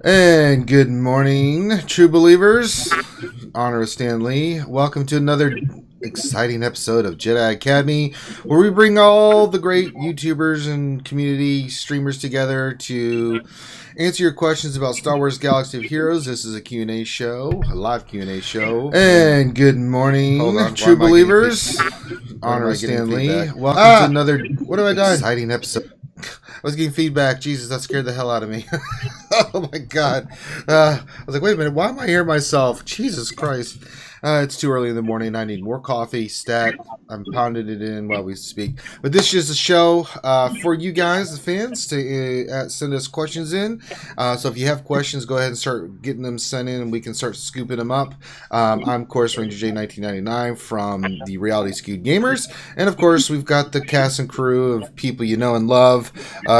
And good morning, true believers. Honor of Stan Lee. Welcome to another exciting episode of Jedi Academy, where we bring all the great YouTubers and community streamers together to answer your questions about Star Wars Galaxy of Heroes. This is a Q&A show, a live Q&A show. And good morning, true believers. Honor of Stan Lee. Welcome to another exciting episode. I was getting feedback. Jesus, that scared the hell out of me. Oh my god. I was like, wait a minute, why am I hearing myself? Jesus Christ. It's too early in the morning. I need more coffee. Stat. I'm pounding it in while we speak. But this is a show for you guys, the fans, to send us questions in. So if you have questions, go ahead and start getting them sent in, and we can start scooping them up. I'm, of course, Ranger J1999 from the Reality Skewed Gamers. And, of course, we've got the cast and crew of people you know and love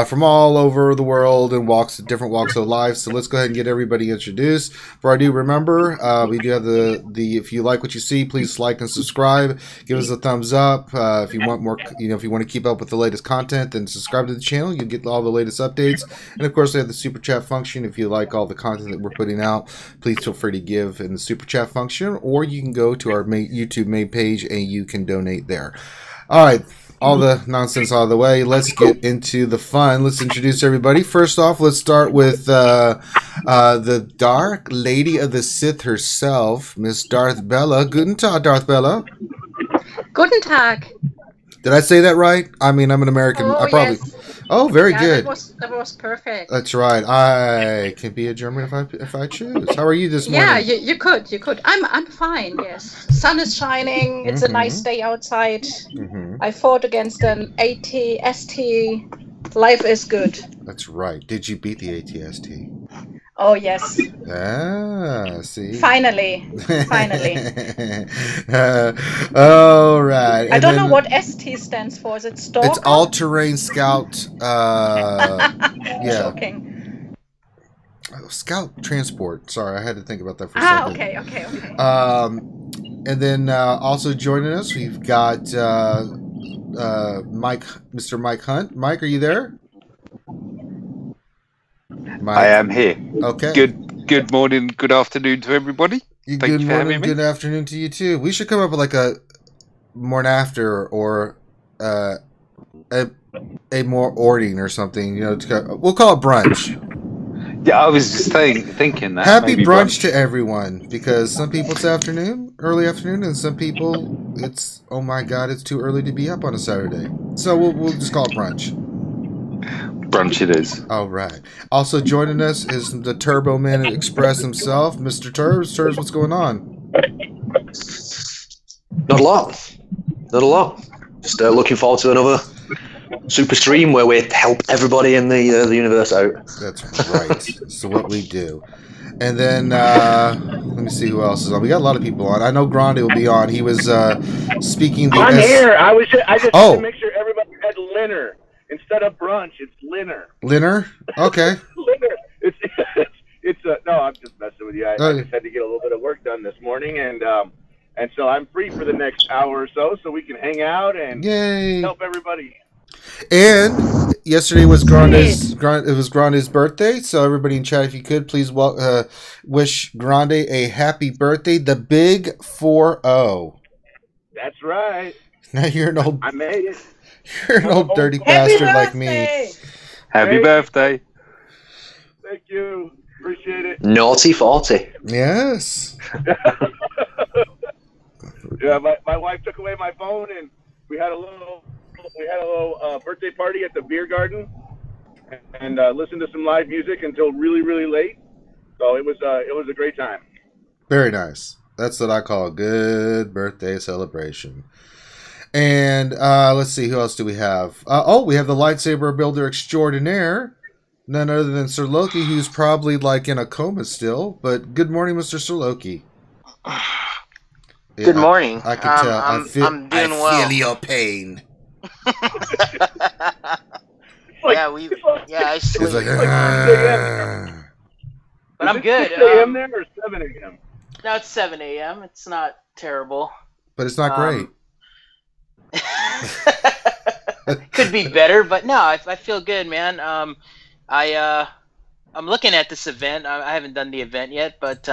from all over the world and different walks of life. So let's go ahead and get everybody introduced. Before I do, remember, we do have if you like what you see, please like and subscribe. Give us a thumbs up. If you want more, if you want to keep up with the latest content, then subscribe to the channel. You'll get all the latest updates. And of course, we have the super chat function. If you like all the content that we're putting out, please feel free to give in the super chat function, or you can go to our YouTube main page and you can donate there. All right. All the nonsense out of the way, let's get into the fun. Let's introduce everybody. First off, let's start with the Dark Lady of the Sith herself, Miss Darth Bella. Guten Tag, Darth Bella. Guten Tag. Did I say that right? I mean, I'm an American. Oh, I probably. yes. Oh, very good. That was perfect. That's right. I can be a German if I choose. How are you this morning? Yeah, you could. I'm fine. Yes, sun is shining. It's a nice day outside. I fought against an AT-ST. Life is good. That's right. Did you beat the AT-ST? Oh yes. Ah, see. Finally. All right. I don't know what ST stands for. Is it Stalker? It's All-Terrain Scout. Yeah. Joking. Scout Transport. Sorry, I had to think about that for a second. Okay. And then also joining us, we've got Mike, Mr. Mike Hunt. Mike, are you there? Mike. I am here. Okay. Good morning, good afternoon to everybody. Good morning, good afternoon to you too. We should come up with like a morning after or a more ording or something. You know, we'll call it brunch. Yeah, I was just thinking that. Happy brunch to everyone, because some people it's early afternoon, and some people it's, oh my god, it's too early to be up on a Saturday. So we'll just call it brunch. Brunch it is. All right. Also joining us is the Turbo Man Express himself, Mr. Turbs. Turbs, what's going on? Not a lot. Just looking forward to another super stream where we help everybody in the universe out. That's right. So what we do. And then let me see who else is on. We got a lot of people on. I know Grande will be on. He was speaking. I'm here. I just had to make sure everybody had dinner. Instead of brunch, it's dinner. Dinner? Okay. Dinner. It's no, I'm just messing with you. I just had to get a little bit of work done this morning, and so I'm free for the next hour or so we can hang out and help everybody. And yesterday was Grande's birthday, so everybody in chat, if you could, please wish Grande a happy birthday, the big 4-0. That's right. Now you're an old. I made it. You're an old dirty bastard like me. Happy birthday. Thank you. Appreciate it. Naughty 40. Yes. Yeah, my wife took away my phone, and we had a little birthday party at the beer garden, and listened to some live music until really, really late. So it was a great time. Very nice. That's what I call a good birthday celebration. And let's see, who else do we have? We have the lightsaber builder extraordinaire, none other than Sir Loki, who's probably like in a coma still. But good morning, Mr. Sir Loki. Good morning. I can tell. I'm doing well. I feel your pain. I sleep. It's like, but I'm good. 6 a.m. there or 7 a.m.? No, it's 7 a.m. It's not terrible. But it's not great. Could be better, but no, I feel good, man. I'm looking at this event. I haven't done the event yet, but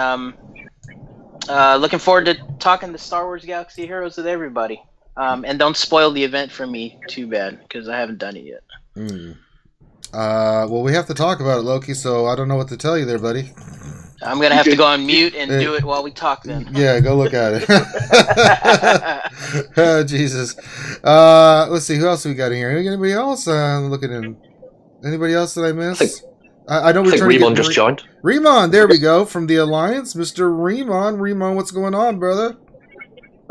looking forward to talking to Star Wars Galaxy Heroes with everybody. And don't spoil the event for me too bad, because I haven't done it yet. Well, we have to talk about it, Loki, so I don't know what to tell you there, buddy. I'm going to have to go on mute and do it while we talk then. Yeah, go look at it. Oh, Jesus. Let's see, who else we got in here? Anybody else? Looking in. Anybody else that I missed? I know we're trying to get Remon just joined. Remon, there we go, from the Alliance. Mr. Remon. Remon, what's going on, brother?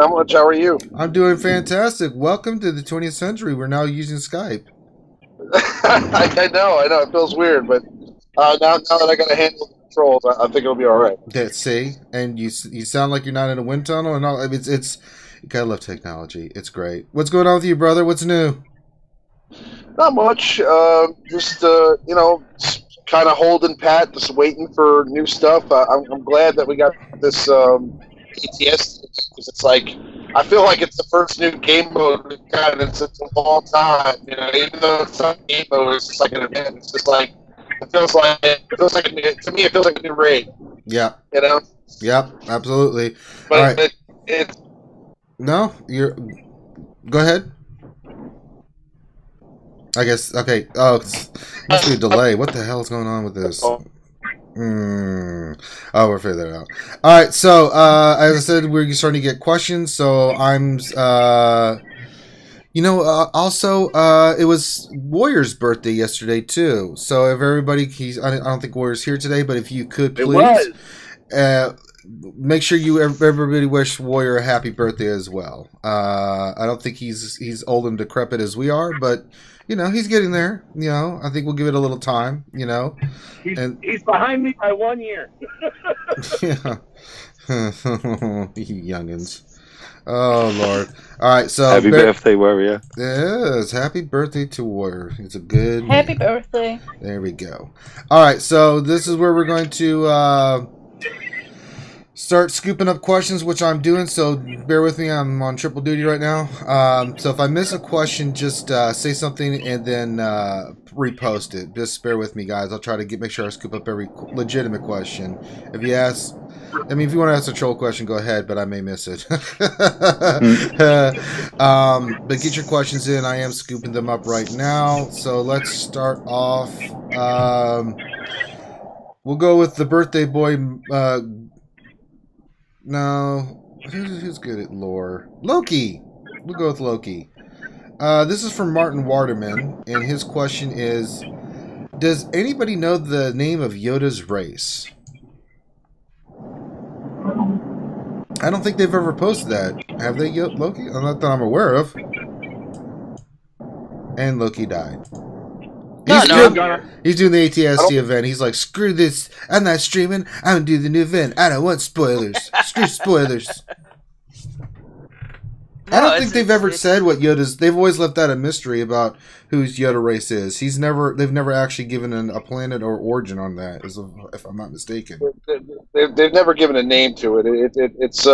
Not much. How are you? I'm doing fantastic. Welcome to the 20th century. We're now using Skype. I know. It feels weird, but now that I got to handle the controls, I think it'll be all right. See, and you sound like you're not in a wind tunnel, and all. It's you gotta love technology. It's great. What's going on with you, brother? What's new? Not much. Just kind of holding pat, just waiting for new stuff. I'm glad that we got this ATS, because it's like, I feel like it's the first new game mode we've got in such a long time. Even though it's not a game mode, it's just like an event. It's just like to me it feels like a new raid. Yeah. Yep. Absolutely. But all right. It's no, you're. Go ahead. I guess. Okay. Oh, must be a delay. What the hell is going on with this? Oh, we'll figure that out. All right. So, as I said, we're starting to get questions. So I'm, also, it was Warrior's birthday yesterday too. So if everybody, I don't think Warrior's here today, but if you could please, make sure everybody wish Warrior a happy birthday as well. I don't think he's old and decrepit as we are, but. He's getting there. I think we'll give it a little time. He's behind me by 1 year. Yeah, youngins. Oh Lord! All right, so happy birthday, Warrior. Yes, happy birthday to Warrior. It's a good happy birthday. There we go. All right, so this is where we're going to start scooping up questions, which I'm doing, so bear with me. I'm on triple duty right now. So if I miss a question, just say something and then repost it. Just bear with me, guys. I'll try to make sure I scoop up every legitimate question. If you want to ask a troll question, go ahead, but I may miss it. But get your questions in. I am scooping them up right now. So let's start off. We'll go with the birthday boy. No, who's good at lore? Loki! We'll go with Loki. This is from Martin Waterman, and his question is, does anybody know the name of Yoda's race? I don't think they've ever posted that. Have they, Loki? Not that I'm aware of. And Loki died. He's doing the ATST event. He's like, screw this. I'm not streaming. I'm going to do the new event. I don't want spoilers. Screw spoilers. I don't think they've ever said what Yoda's... They've always left that a mystery about whose Yoda race is. They've never actually given a planet or origin on that, if I'm not mistaken. They've never given a name to it. There's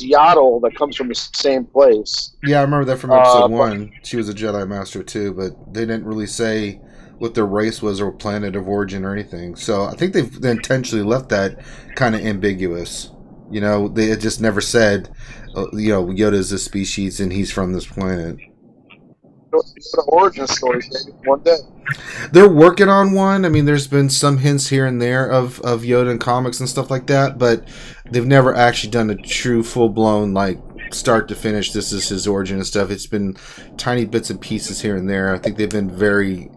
Yaddle that comes from the same place. Yeah, I remember that from episode 1. She was a Jedi Master too, but they didn't really say what their race was or planet of origin or anything. So I think they've intentionally left that kind of ambiguous. They had just never said, Yoda's this species and he's from this planet. The origin story, maybe one day. They're working on one. I mean, there's been some hints here and there of Yoda in comics and stuff like that, but they've never actually done a true, full-blown, like, start to finish, this is his origin and stuff. It's been tiny bits and pieces here and there. I think they've been very,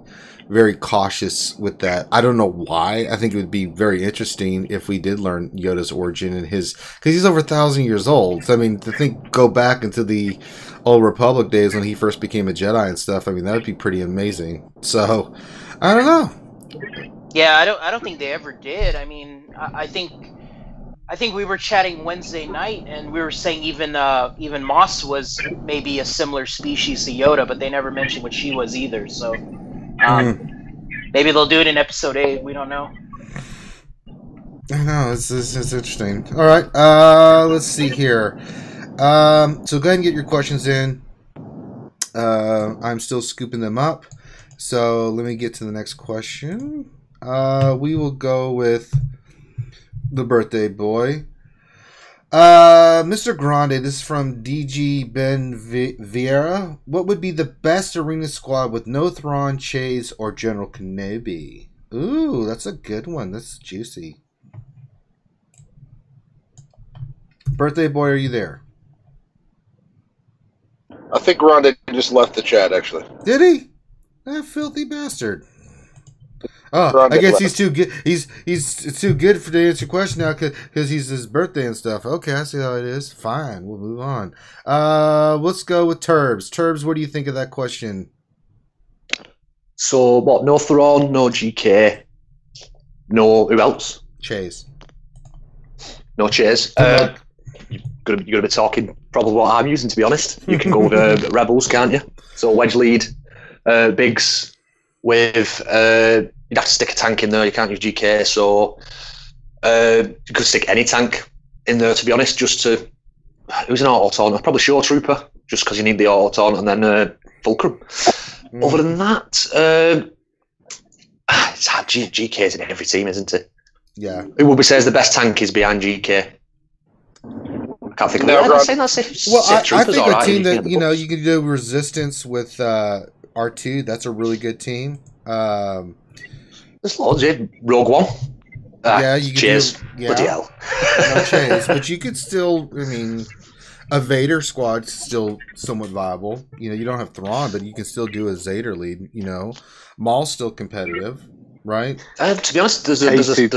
very cautious with that. I don't know why. I think it would be very interesting if we did learn Yoda's origin and because he's over 1,000 years old. So, I mean, go back into the Old Republic days when he first became a Jedi and stuff. I mean, that would be pretty amazing. So, I don't know. Yeah, I don't think they ever did. I mean, I think we were chatting Wednesday night, and we were saying even Moss was maybe a similar species to Yoda, but they never mentioned what she was either. So. Maybe they'll do it in episode 8. We don't know. I know, it's interesting. All right, let's see here. So go ahead and get your questions in. I'm still scooping them up. So let me get to the next question. We will go with the birthday boy. Mr. Grande, this is from DG Ben Vieira. What would be the best arena squad with no Thrawn, Chase, or General Kenobi? Ooh, that's a good one. That's juicy. Birthday boy, are you there? I think Rhonda just left the chat, actually. Did he? That filthy bastard. Oh, Rhonda I guess left. he's too good. He's too good to answer your question now because he's his birthday and stuff. Okay, I see how it is. Fine, we'll move on. Let's go with Turbs. Turbs, what do you think of that question? So, what? No Thrawn, no GK, no who else? Chase. No Chase. You're gonna be talking probably what I'm using, to be honest. You can go with Rebels, can't you? So wedge lead, Biggs with you'd have to stick a tank in there. You can't use GK, so you could stick any tank in there, to be honest. Just to who's an auto taunt? Probably Shore Trooper, just because you need the auto taunt, and then Fulcrum. Other than that, it's hard. GK's in every team, isn't it? Yeah. Who would we say is the best tank is behind GK? I can't think of No, it. I'd say that's Well, I Troopers, think all a right. team that, you can do Resistance with R2. That's a really good team. There's loads, yeah. Rogue One. Yeah, you can Cheers. do... Bloody Yeah, hell. no Chase. But you could still, I mean... A Vader squad's still somewhat viable. You don't have Thrawn, but you can still do a Zader lead, Maul's still competitive, right? To be honest, there's a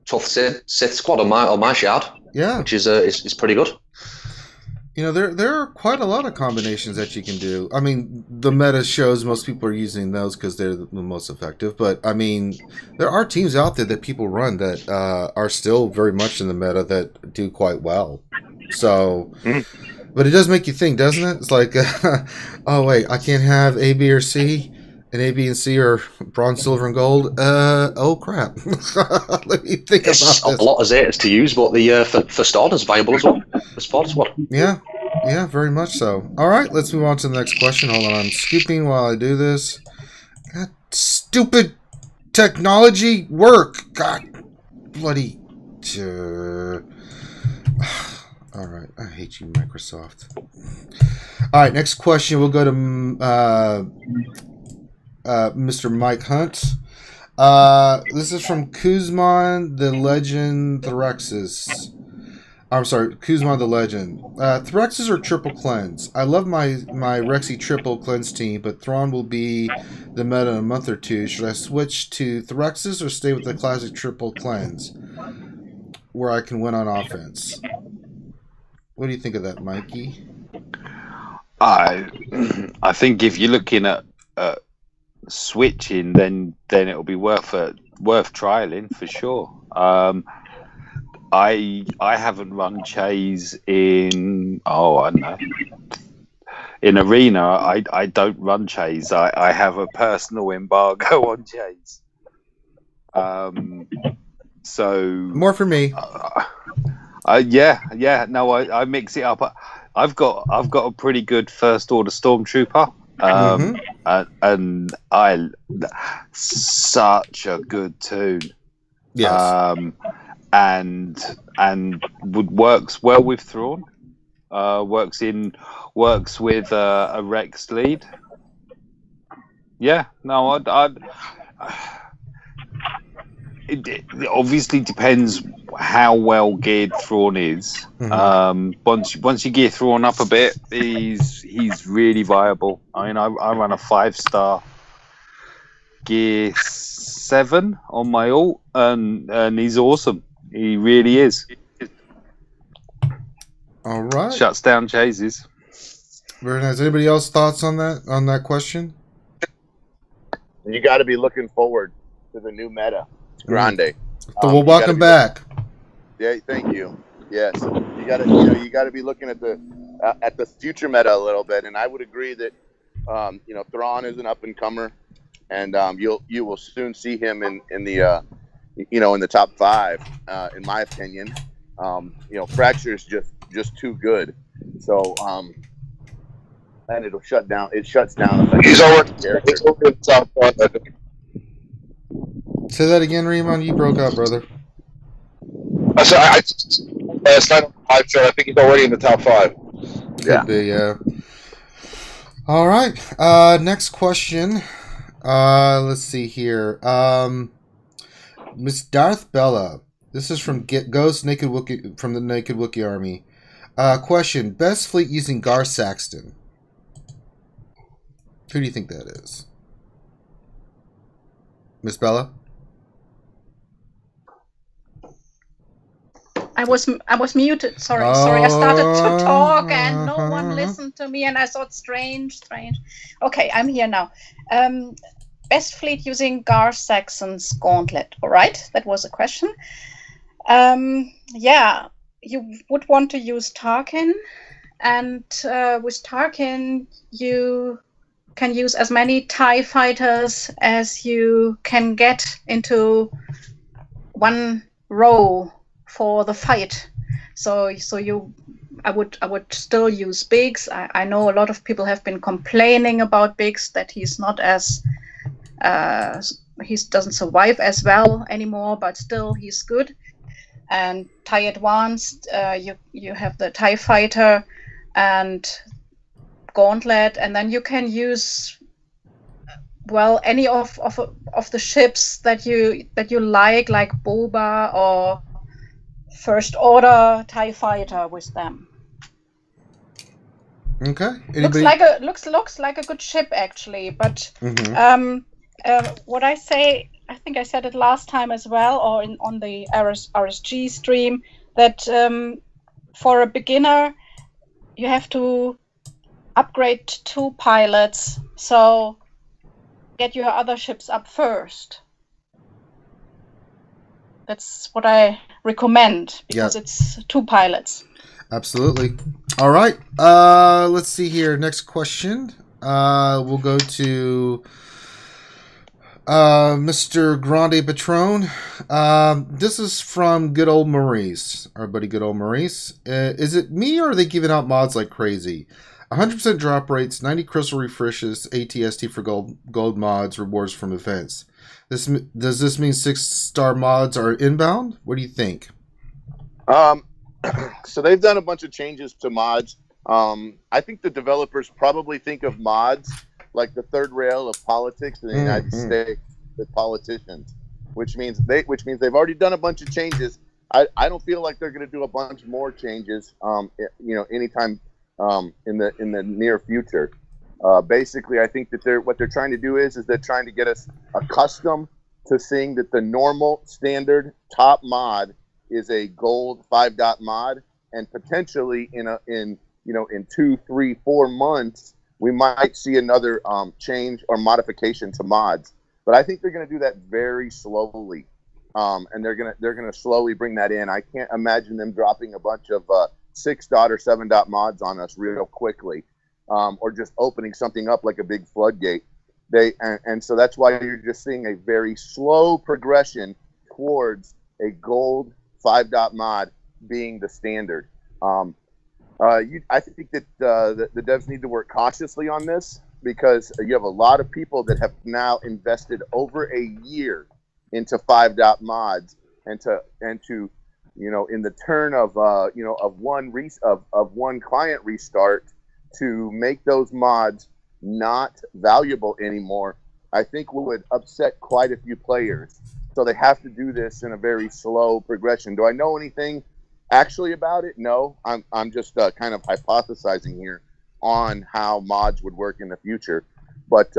tough Sith squad on my shard. Yeah. Which is pretty good. There are quite a lot of combinations that you can do. I mean, the meta shows most people are using those because they're the most effective. But, I mean, there are teams out there that people run that are still very much in the meta that do quite well. So, but it does make you think, doesn't it? It's like, oh, wait, I can't have A, B, or C, and A, B, and C are bronze, silver, and gold. Oh, crap. Let me think about this. A lot of Zetas to use, but the First Order's viable as well. The Sport Squad. Yeah, very much so. All right, let's move on to the next question. Hold on, I'm scooping while I do this. God, stupid technology work. God, bloody... All right, I hate you, Microsoft. All right, next question. We'll go to Mr. Mike Hunt. This is from Kuzman the Legend Thraxis. I'm sorry, Kuzman the Legend. Thraxis or triple cleanse? I love my Rexy triple cleanse team, but Thrawn will be the meta in a month or two. Should I switch to Thraxis or stay with the classic triple cleanse, where I can win on offense? What do you think of that, Mikey? I think if you're looking at switching, then it'll be worth trialing for sure. I haven't run Chase in I don't know. In Arena, I don't run Chase. I have a personal embargo on Chase. So more for me. No, I mix it up. I've got a pretty good First Order Stormtrooper, and such a good tune. Yes. And works well with Thrawn. Works with a Rex lead. Yeah, no, it obviously depends how well geared Thrawn is. Once you gear Thrawn up a bit, he's really viable. I mean, I run a 5-star gear 7 on my ult, and he's awesome. He really is. All right. Shuts down chases. Very nice. Anybody else thoughts on that question? You got to be looking forward to the new meta. Grande. So we'll welcome back. Yeah, thank you. Yes, you got to be looking at the future meta a little bit, and I would agree that Thrawn is an up and comer, and you will soon see him in the in the top 5, in my opinion. Fracture is just too good, so and it'll shut down. It shuts down. He's over in the top 5. Say that again, Raymond. You broke up, brother. So last night on the live show, I think he's already in the top 5. Could be, yeah. All right. Next question. Let's see here. Miss Darth Bella. This is from Ghost Naked Wookiee from the Naked Wookiee Army. Question: Best fleet using Gar Saxton. Who do you think that is? Miss Bella? I was muted. Sorry. I started to talk and no one listened to me, and I thought strange. Okay, I'm here now. Best fleet using Gar Saxon's Gauntlet. All right, that was a question. Yeah, you would want to use Tarkin, and with Tarkin you can use as many TIE fighters as you can get into one row for the fight. So I would still use Biggs. I know a lot of people have been complaining about Biggs, that he's not as he doesn't survive as well anymore, but still he's good. And TIE Advanced, you have the TIE Fighter and Gauntlet, and then you can use, well, any of the ships that you like Boba or First Order TIE Fighter with them. Okay. Anybody? Looks like a good ship actually, but what I say, I think I said it last time as well, or on the RSG stream, that for a beginner you have to upgrade 2 pilots, so get your other ships up first. That's what I recommend, because it's 2 pilots. Absolutely. All right. Let's see here. Next question. We'll go to Mr. Grande Patron. This is from good old Maurice, our buddy good old Maurice. Is it me, or are they giving out mods like crazy? 100% drop rates, 90 crystal refreshes, ATST for gold mods, rewards from events. Does this mean 6-star mods are inbound? What do you think? So they've done a bunch of changes to mods. I think the developers probably think of mods like the third rail of politics in the United States with politicians, which means they've already done a bunch of changes. I don't feel like they're going to do a bunch more changes, anytime in the near future. Basically, I think that what they're trying to do is they're trying to get us accustomed to seeing that the normal standard top mod is a gold 5-dot mod, and potentially in 2, 3, 4 months we might see another change or modification to mods. But I think they're going to do that very slowly, and they're going to slowly bring that in. I can't imagine them dropping a bunch of 6-dot or 7-dot mods on us real quickly, or just opening something up like a big floodgate. And so that's why you're just seeing a very slow progression towards a gold 5-dot mod being the standard. I think that the devs need to work cautiously on this, because you have a lot of people that have now invested over a year into 5-dot mods, and to in the turn of one client restart to make those mods not valuable anymore, I think would upset quite a few players. So they have to do this in a very slow progression. Do I know anything actually about it? No, I'm just kind of hypothesizing here on how mods would work in the future. But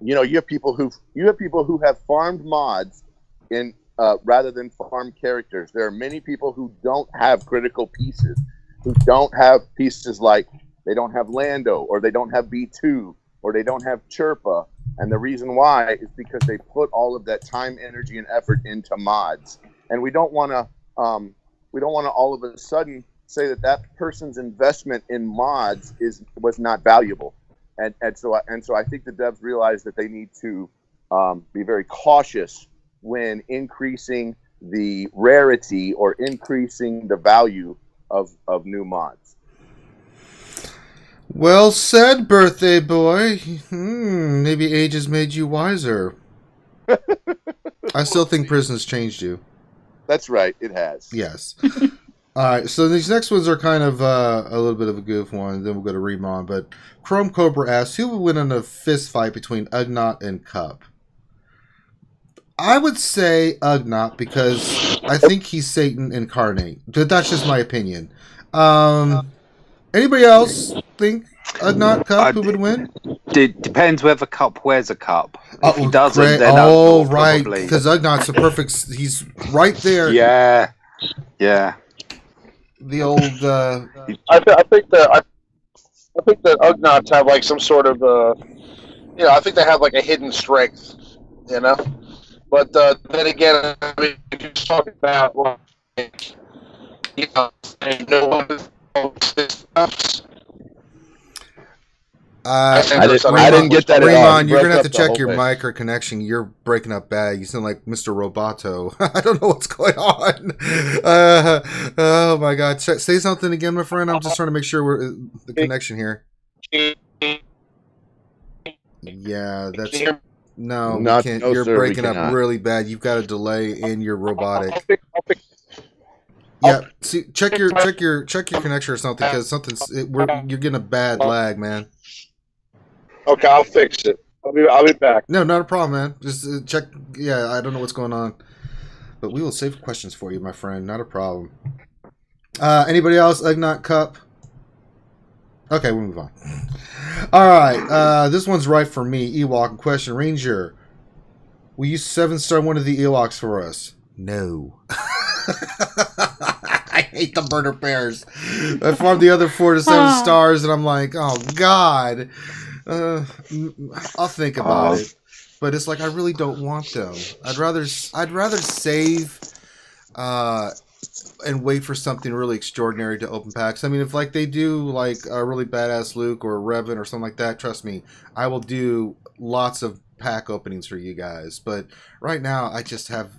you have people who have farmed mods in rather than farm characters. There are many people who don't have critical pieces, who don't have pieces like they don't have Lando, or they don't have B2, or they don't have Chirpa. And the reason why is because they put all of that time, energy, and effort into mods. And we don't want to all of a sudden say that person's investment in mods was not valuable. And so I think the devs realize that they need to be very cautious when increasing the rarity or increasing the value of new mods. Well said, birthday boy. Maybe age has made you wiser. I still think prison's changed you. That's right. It has. Yes. All right, so these next ones are kind of a little bit of a goof one. Then we'll go to Remon. But Chrome Cobra asks, who would win in a fist fight between Ugnaught and Cup? I would say Ugnaught because I think he's Satan incarnate. But that's just my opinion. Anybody else think Ugnaught Cup who would win? It depends whether Cup wears a cup. If he doesn't, great. then Ugnaught right, because Ugnaught's the perfect. He's right there. Yeah, yeah. The old. I think that Ugnaughts have like some sort of I think they have like a hidden strength, you know. But then again, I mean, if you're talking about I didn't get that at all. Raymond, you're gonna have to Broke up the check whole your thing. mic or connection. You're breaking up bad. You sound like Mr. Roboto. I don't know what's going on. Oh my God! Say something again, my friend. I'm just trying to make sure we're the connection here. Yeah, that's no. We Not- can't. no, You're sir, we breaking up cannot. really bad. You've got a delay in your robotic. I'll Yeah, see, check your connection or something because you're getting a bad lag, man. Okay, I'll fix it. I'll be back. No, not a problem, man. Just check. Yeah, I don't know what's going on, but we will save questions for you, my friend. Not a problem. Anybody else? Ugnaught Cup. Okay, we'll move on. All right, this one's right for me. Ewok question, Ranger. Will you 7-star one of the Ewoks for us? No. I hate the murder bears. I farmed the other 4 to 7 stars, and I'm like, oh God. I'll think about it, but it's like I really don't want them. I'd rather save, and wait for something really extraordinary to open packs. I mean, if like they do like a really badass Luke or Revan or something like that, trust me, I will do lots of pack openings for you guys. But right now,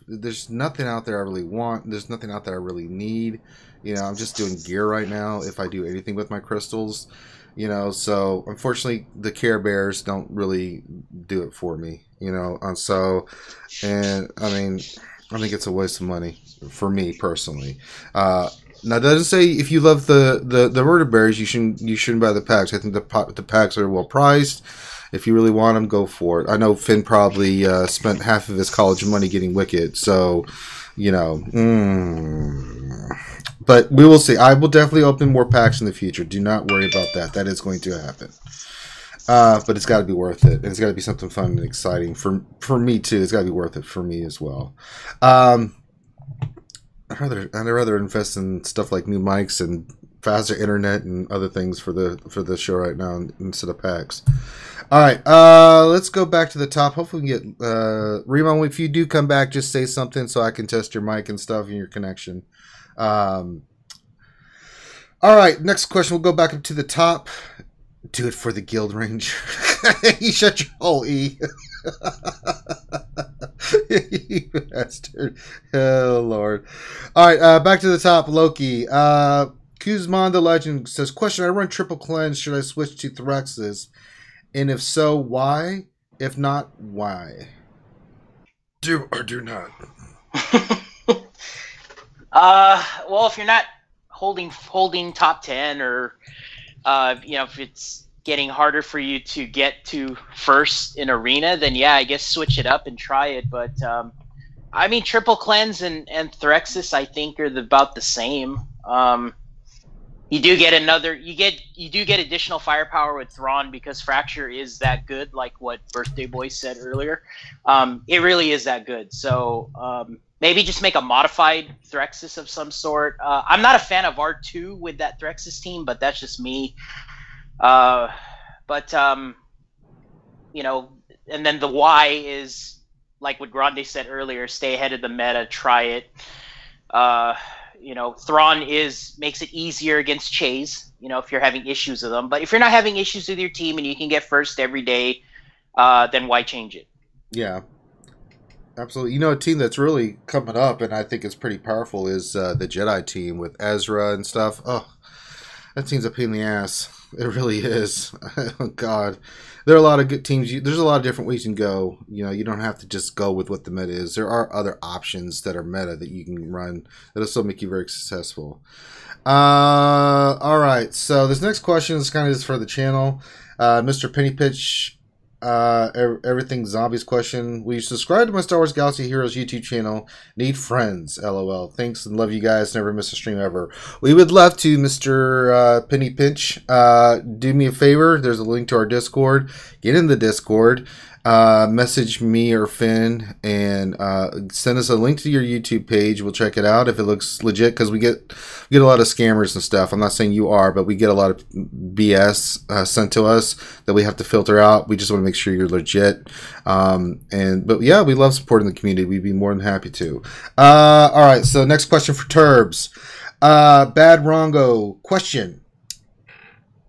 there's nothing out there I really want. There's nothing out there I really need. You know, I'm just doing gear right now. If I do anything with my crystals. You know, so unfortunately the Care Bears don't really do it for me, you know, and I mean, I think it's a waste of money for me personally. Now that doesn't say if you love the murder bears, you shouldn't buy the packs. I think the packs are well priced. If you really want them, go for it. I know Finn probably spent half of his college money getting Wicked, so, you know, but we will see. I will definitely open more packs in the future. Do not worry about that. That is going to happen. But it's got to be worth it. And it's got to be something fun and exciting for me too. It's got to be worth it for me as well. I'd rather invest in stuff like new mics and faster internet and other things for the show right now instead of packs. All right, let's go back to the top. Hopefully we can get Remon. If you do come back, just say something so I can test your mic and stuff and your connection. All right, next question. We'll go back up to the top. Do it for the Guild Ranger. You shut your hole, E. You bastard. Oh, Lord. All right, back to the top. Loki. Kuzman the Legend says, question, I run triple cleanse. Should I switch to Thrax's? And if so, why? If not, why? Do or do not. Well, if you're not holding top 10 or if it's getting harder for you to get to first in arena, then yeah, I guess switch it up and try it. But I mean, triple cleanse and Threxis I think are about the same. You do get additional firepower with Thrawn because Fracture is that good, like what Birthday Boy said earlier. It really is that good. So maybe just make a modified Threxis of some sort. I'm not a fan of R2 with that Threxis team, but that's just me. And then the why is like what Grande said earlier, stay ahead of the meta, try it. Thrawn makes it easier against Chase, if you're having issues with them. But if you're not having issues with your team and you can get first every day, then why change it? Yeah. Absolutely. A team that's really coming up, and I think it's pretty powerful, is the Jedi team with Ezra and stuff. Oh, that team's a pain in the ass. It really is. Oh, God. There are a lot of good teams. There's a lot of different ways you can go. You know, you don't have to just go with what the meta is. There are other options that are meta that you can run that'll still make you very successful. All right. So this next question is kind of just for the channel. Mr. Penny Pitch, everything zombies question. Will you subscribe to my Star Wars Galaxy Heroes YouTube channel? Need friends, LOL. Thanks and love you guys. Never miss a stream ever. We would love to, Mr. Penny Pinch. Do me a favor. There's a link to our Discord. Get in the Discord. Message me or Finn and send us a link to your YouTube page. We'll check it out if it looks legit, because we get a lot of scammers and stuff. I'm not saying you are, but we get a lot of BS sent to us that we have to filter out. We just want to make sure you're legit. But yeah, we love supporting the community. We'd be more than happy to. All right, so next question for Turbs. Bad Rongo question.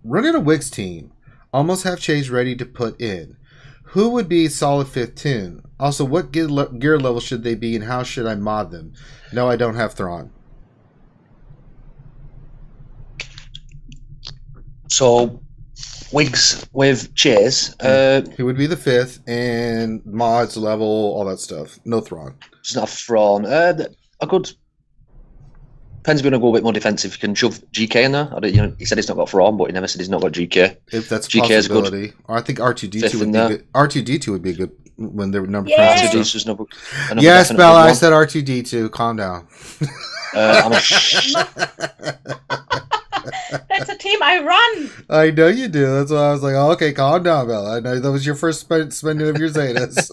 Running a Wigs team, almost have Chase ready to put in. Who would be solid 15? Also, what gear level should they be, and how should I mod them? No, I don't have Thrawn. So, Wigs with Chase. He would be the 5th, and mods, level, all that stuff. No Thrawn. It's not Thrawn. A good... Depends if you're going to go a bit more defensive. You can shove GK in there. He said he's not got Thrawn, but he never said he's not got GK. If that's a GK is possibility. good. Or I think R2D2 would be good. R2D2 would be good when they're number R2D2's Yes, Bella, I said R2D2. Calm down. That's a team I run. I know you do. That's why I was like, oh, okay, calm down, Bella. I know that was your first spending of your Zetas.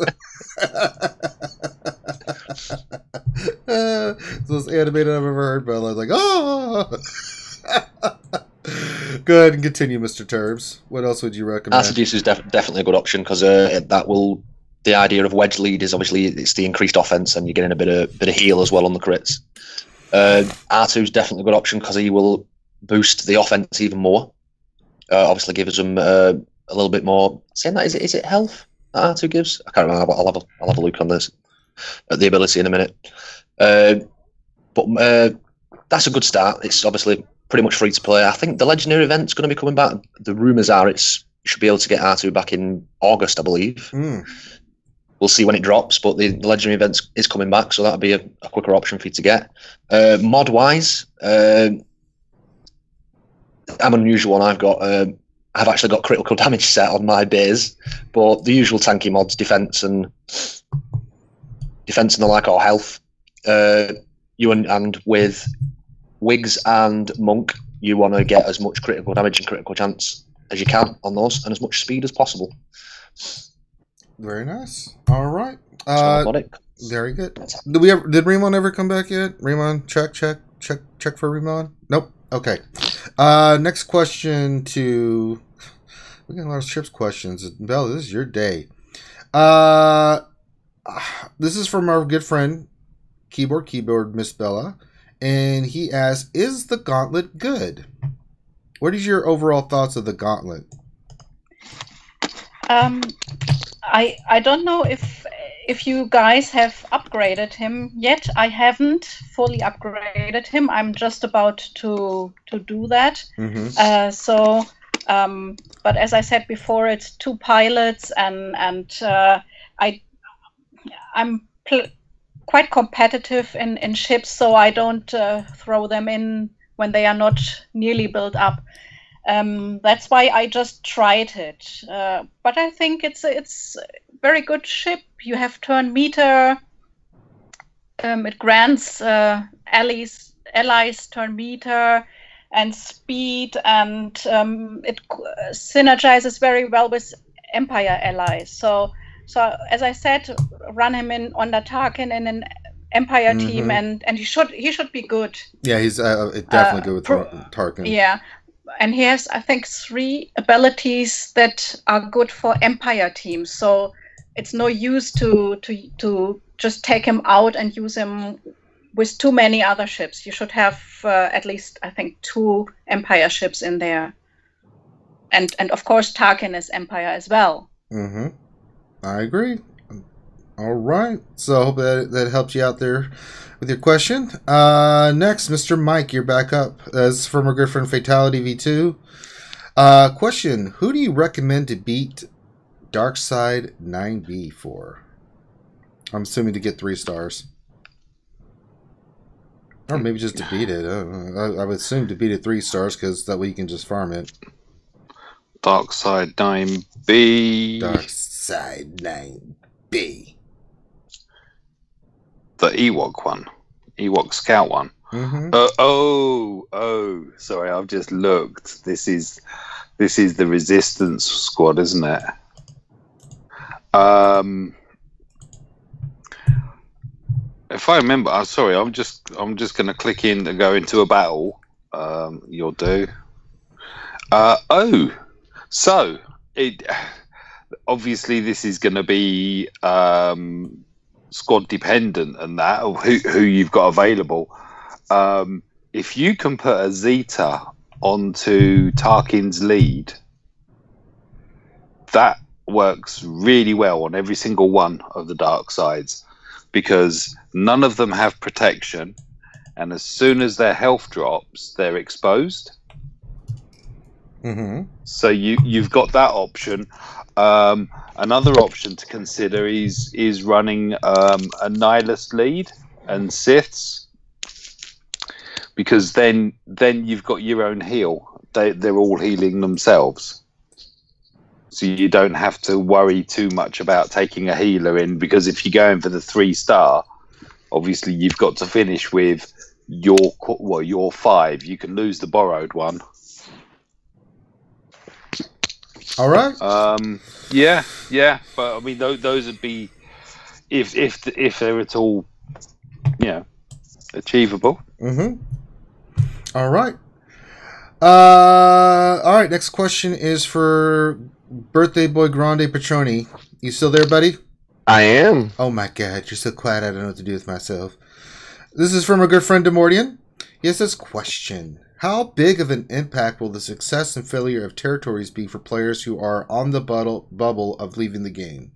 It's the most animated I've ever heard, Bella. I was like, oh. Go ahead and continue, Mr. Turbs. What else would you recommend? R2D2 is definitely a good option, because that will... The idea of wedge lead is obviously it's the increased offense, and you're getting a bit of heal as well on the crits. R2 is definitely a good option because he will boost the offense even more. Obviously, gives them a little bit more. Saying that, is it health that R2 gives? I can't remember. I'll have a look on this at the ability in a minute. But that's a good start. It's obviously pretty much free to play. I think the legendary event's going to be coming back. The rumours are you should be able to get R2 back in August, I believe. We'll see when it drops, but the legendary event is coming back, so that'll be a quicker option for you to get. Mod wise, I'm an unusual one. I've actually got critical damage set on my base, but the usual tanky mods, defense and the like, or health. And with Wigs and Monk, you want to get as much critical damage and critical chance as you can on those, and as much speed as possible. Very nice. All right. Very good. Did Remon ever come back yet? Remon, check for Remon. Nope. Okay. Next question to... We got a lot of Chips questions. Bella, this is your day. This is from our good friend, Keyboard Miss Bella, and he asks, "Is the Gauntlet good? What is your overall thoughts of the Gauntlet?" I don't know if you guys have upgraded him yet. I haven't fully upgraded him. I'm just about to do that. But as I said before, it's 2 pilots, and I'm quite competitive in ships, so I don't throw them in when they are not nearly built up. That's why I just tried it. But I think it's a very good ship. You have turn meter. It grants allies turn meter and speed, and it synergizes very well with Empire allies. So as I said, run him on the Tarkin in an Empire team, and he should be good. Yeah, he's definitely good with Tarkin. Yeah. And he has, I think, 3 abilities that are good for Empire teams. So it's no use to just take him out and use him with too many other ships. You should have at least, I think, 2 Empire ships in there. And of course, Tarkin is Empire as well. I agree. All right. So I hope that helps you out there with your question. Next, Mr. Mike, you're back up. As from our good friend Fatality V2. Question: who do you recommend to beat Darkside 9B for? I'm assuming to get 3 stars. Or maybe just to beat it. I would assume to beat it 3 stars because that way you can just farm it. Darkside 9B. Darkside 9B. The Ewok one. Ewok Scout one. Mm-hmm. Sorry, I've just looked. This is the Resistance squad, isn't it? If I remember, I'm sorry. I'm just going to click in to go into a battle. You'll do. So it obviously this is going to be squad dependent and that who you've got available. If you can put a Zeta onto Tarkin's lead, that works really well on every single one of the dark sides, because none of them have protection, and as soon as their health drops, they're exposed. Mm-hmm. So you've got that option. Another option to consider is running a Nihilist lead and Siths, because then you've got your own heal. They're all healing themselves, so you don't have to worry too much about taking a healer in, because if you're going for the 3-star, obviously you've got to finish with your 5. You can lose the borrowed one. All right. Yeah, but I mean, those would be if they're at all, achievable. Mm-hmm. All right. All right. Next question is for Birthday Boy Grande Petroni. You still there, buddy? I am. Oh my God, you're so quiet. I don't know what to do with myself. This is from our good friend Demordian. He has this question: how big of an impact will the success and failure of territories be for players who are on the bubble of leaving the game?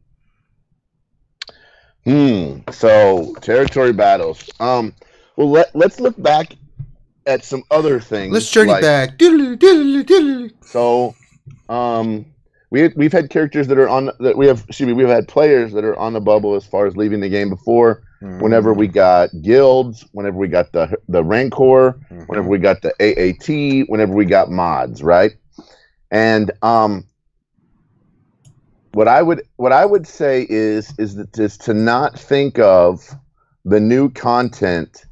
So territory battles. Well, let's look back at some other things. Let's journey back. So, we've had characters that are on that we've had players that are on the bubble as far as leaving the game before. Whenever we got guilds, whenever we got the Rancor, whenever we got the AAT, whenever we got mods, right? And what I would say is to not think of the new content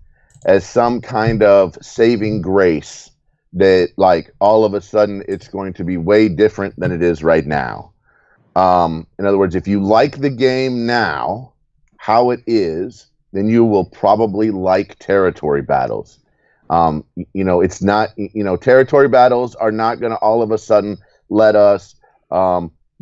as some kind of saving grace that, like, all of a sudden it's going to be way different than it is right now. In other words, if you like the game now, how it is, then you will probably like territory battles. It's not, territory battles are not going to all of a sudden let us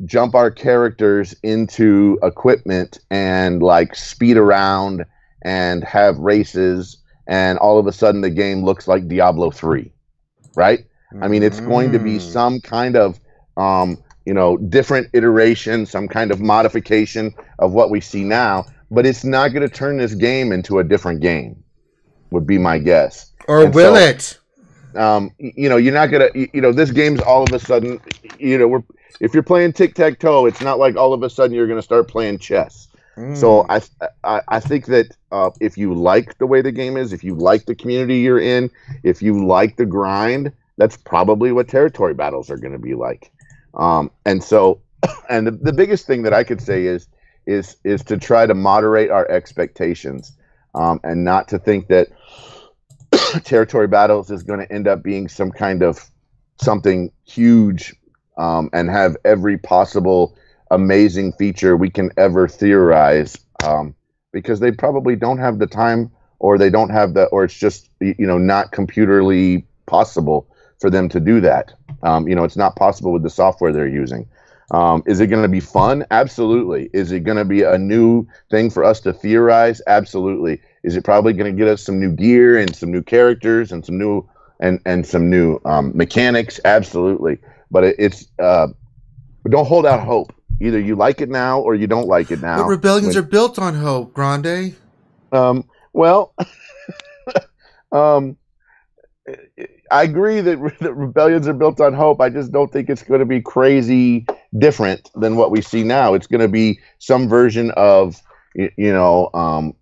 jump our characters into equipment and like speed around and have races, and all of a sudden the game looks like Diablo 3, right? I mean, it's going to be some kind of different iteration, some kind of modification of what we see now, but it's not going to turn this game into a different game, would be my guess. Or will it? You're not going to, this game's all of a sudden, if you're playing tic-tac-toe, it's not like all of a sudden you're going to start playing chess. So I think that if you like the way the game is, if you like the community you're in, if you like the grind, that's probably what territory battles are going to be like. And the biggest thing that I could say is to try to moderate our expectations, and not to think that territory battles is going to end up being some kind of something huge, and have every possible amazing feature we can ever theorize, because they probably don't have the time, or they don't have or it's just not computerly possible for them to do that. It's not possible with the software they're using. Is it going to be fun? Absolutely. Is it going to be a new thing for us to theorize? Absolutely. Is it probably going to get us some new gear and some new characters and some new some new mechanics? Absolutely. But don't hold out hope. Either you like it now or you don't like it now. But rebellions are built on hope, Grande. Well, I agree that rebellions are built on hope. I just don't think it's going to be crazy different than what we see now. It's going to be some version of,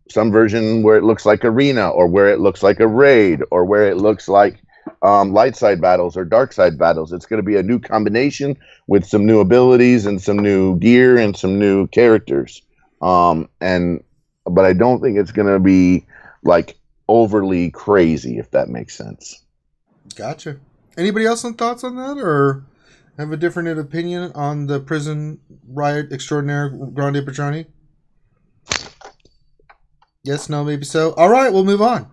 some version where it looks like arena, or where it looks like a raid, or where it looks like light side battles or dark side battles. It's going to be a new combination with some new abilities and some new gear and some new characters. But I don't think it's going to be like overly crazy, if that makes sense. Gotcha. Anybody else on thoughts on that, or have a different opinion on the prison riot extraordinaire Grande Patroni? Yes, no, maybe so. All right, we'll move on.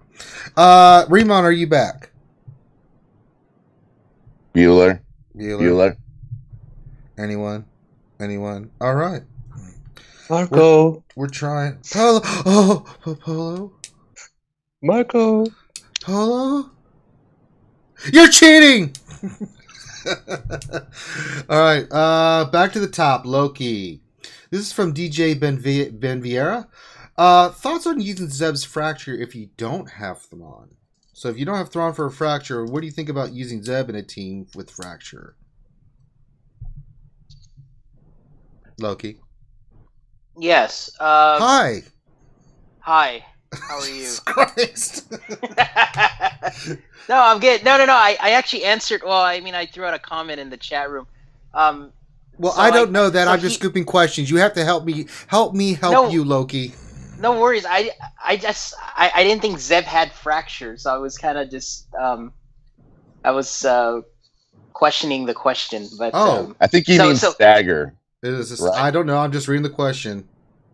Remon, are you back? Bueller. Anyone? All right. Marco. We're trying. Polo. Oh, Polo. Marco. Polo. You're cheating. All right. Back to the top. Loki. This is from DJ Ben Vieira. Thoughts on using Zeb's fracture if you don't have Thrawn? So if you don't have Thrawn for a fracture, what do you think about using Zeb in a team with fracture? Loki. Yes. Hi. Hi. How are you? Christ. No, I'm good. No. I actually answered. Well, I mean, I threw out a comment in the chat room. Well, so I don't know that. so I'm just scooping questions. You have to help me. Help you, Loki. No worries. I didn't think Zeb had fracture, so I was kind of just I was questioning the question. But I think he means stagger. Right. I don't know. I'm just reading the question.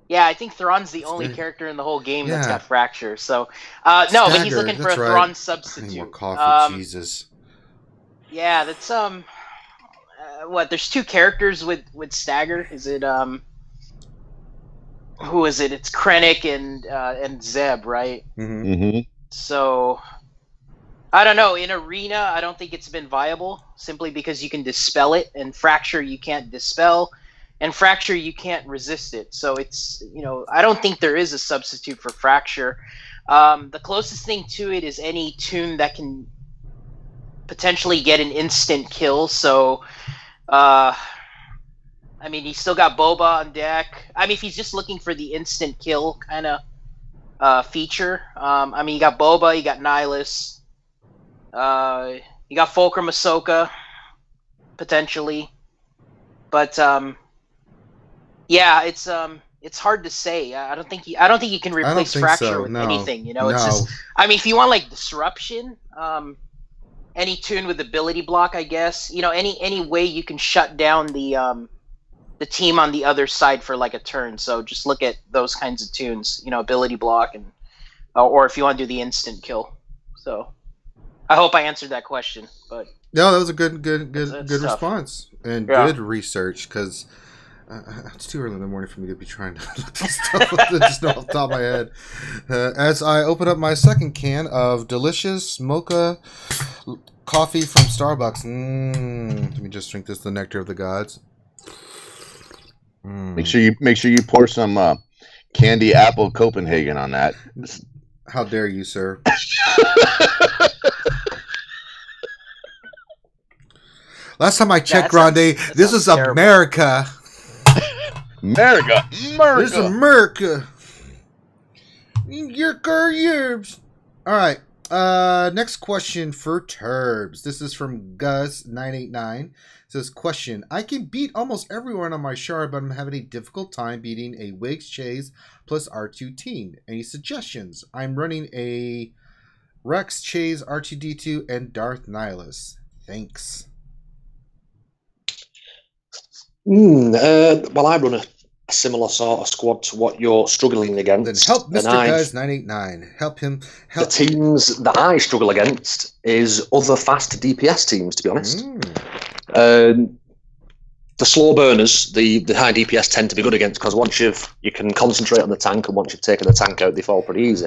Yeah, I think Thrawn's the only character in the whole game that's got fracture. So no, but he's looking for a Thrawn substitute. More coffee, Jesus. Yeah, that's what? There's two characters with stagger. Is it who is it? It's Krennic and Zeb, right? Mm-hmm. So I don't know. In Arena, I don't think it's been viable simply because you can dispel it, and fracture you can't dispel, and fracture you can't resist it. So it's I don't think there is a substitute for fracture. The closest thing to it is any tune that can potentially get an instant kill. So I mean, he's still got Boba on deck. I mean, if he's just looking for the instant kill kind of feature, I mean, you got Boba, you got Nihilus, you got Fulcrum, Ahsoka, potentially, but yeah, it's hard to say. I don't think you can replace fracture with anything. It's just. I mean, if you want like disruption, any tune with ability block, I guess. Any way you can shut down the team on the other side for like a turn. So just look at those kinds of tunes, ability block, and or if you want to do the instant kill. So I hope I answered that question. But no, that was a good response and good research, because it's too early in the morning for me to be trying to look this stuff up just know off the top of my head. As I open up my second can of delicious mocha coffee from Starbucks. Let me just drink this, the nectar of the gods. Make sure you pour some candy apple Copenhagen on that. How dare you, sir? Last time I checked, Grande, this is terrible. America. America. This is America. Yerbs. All right. Next question for Turbs. This is from Gus989. It says, question: I can beat almost everyone on my shard, but I'm having a difficult time beating a Wigs Chase plus R2 team. Any suggestions? I'm running a Rex Chase, R2D2, and Darth Nihilus. Thanks. Well, I run a similar sort of squad to what you're struggling against. Then help Mr. Guys989. Help him. The teams that I struggle against is other fast DPS teams, to be honest. The slow burners, the high DPS tend to be good against, because once you can concentrate on the tank, and once you've taken the tank out, they fall pretty easy.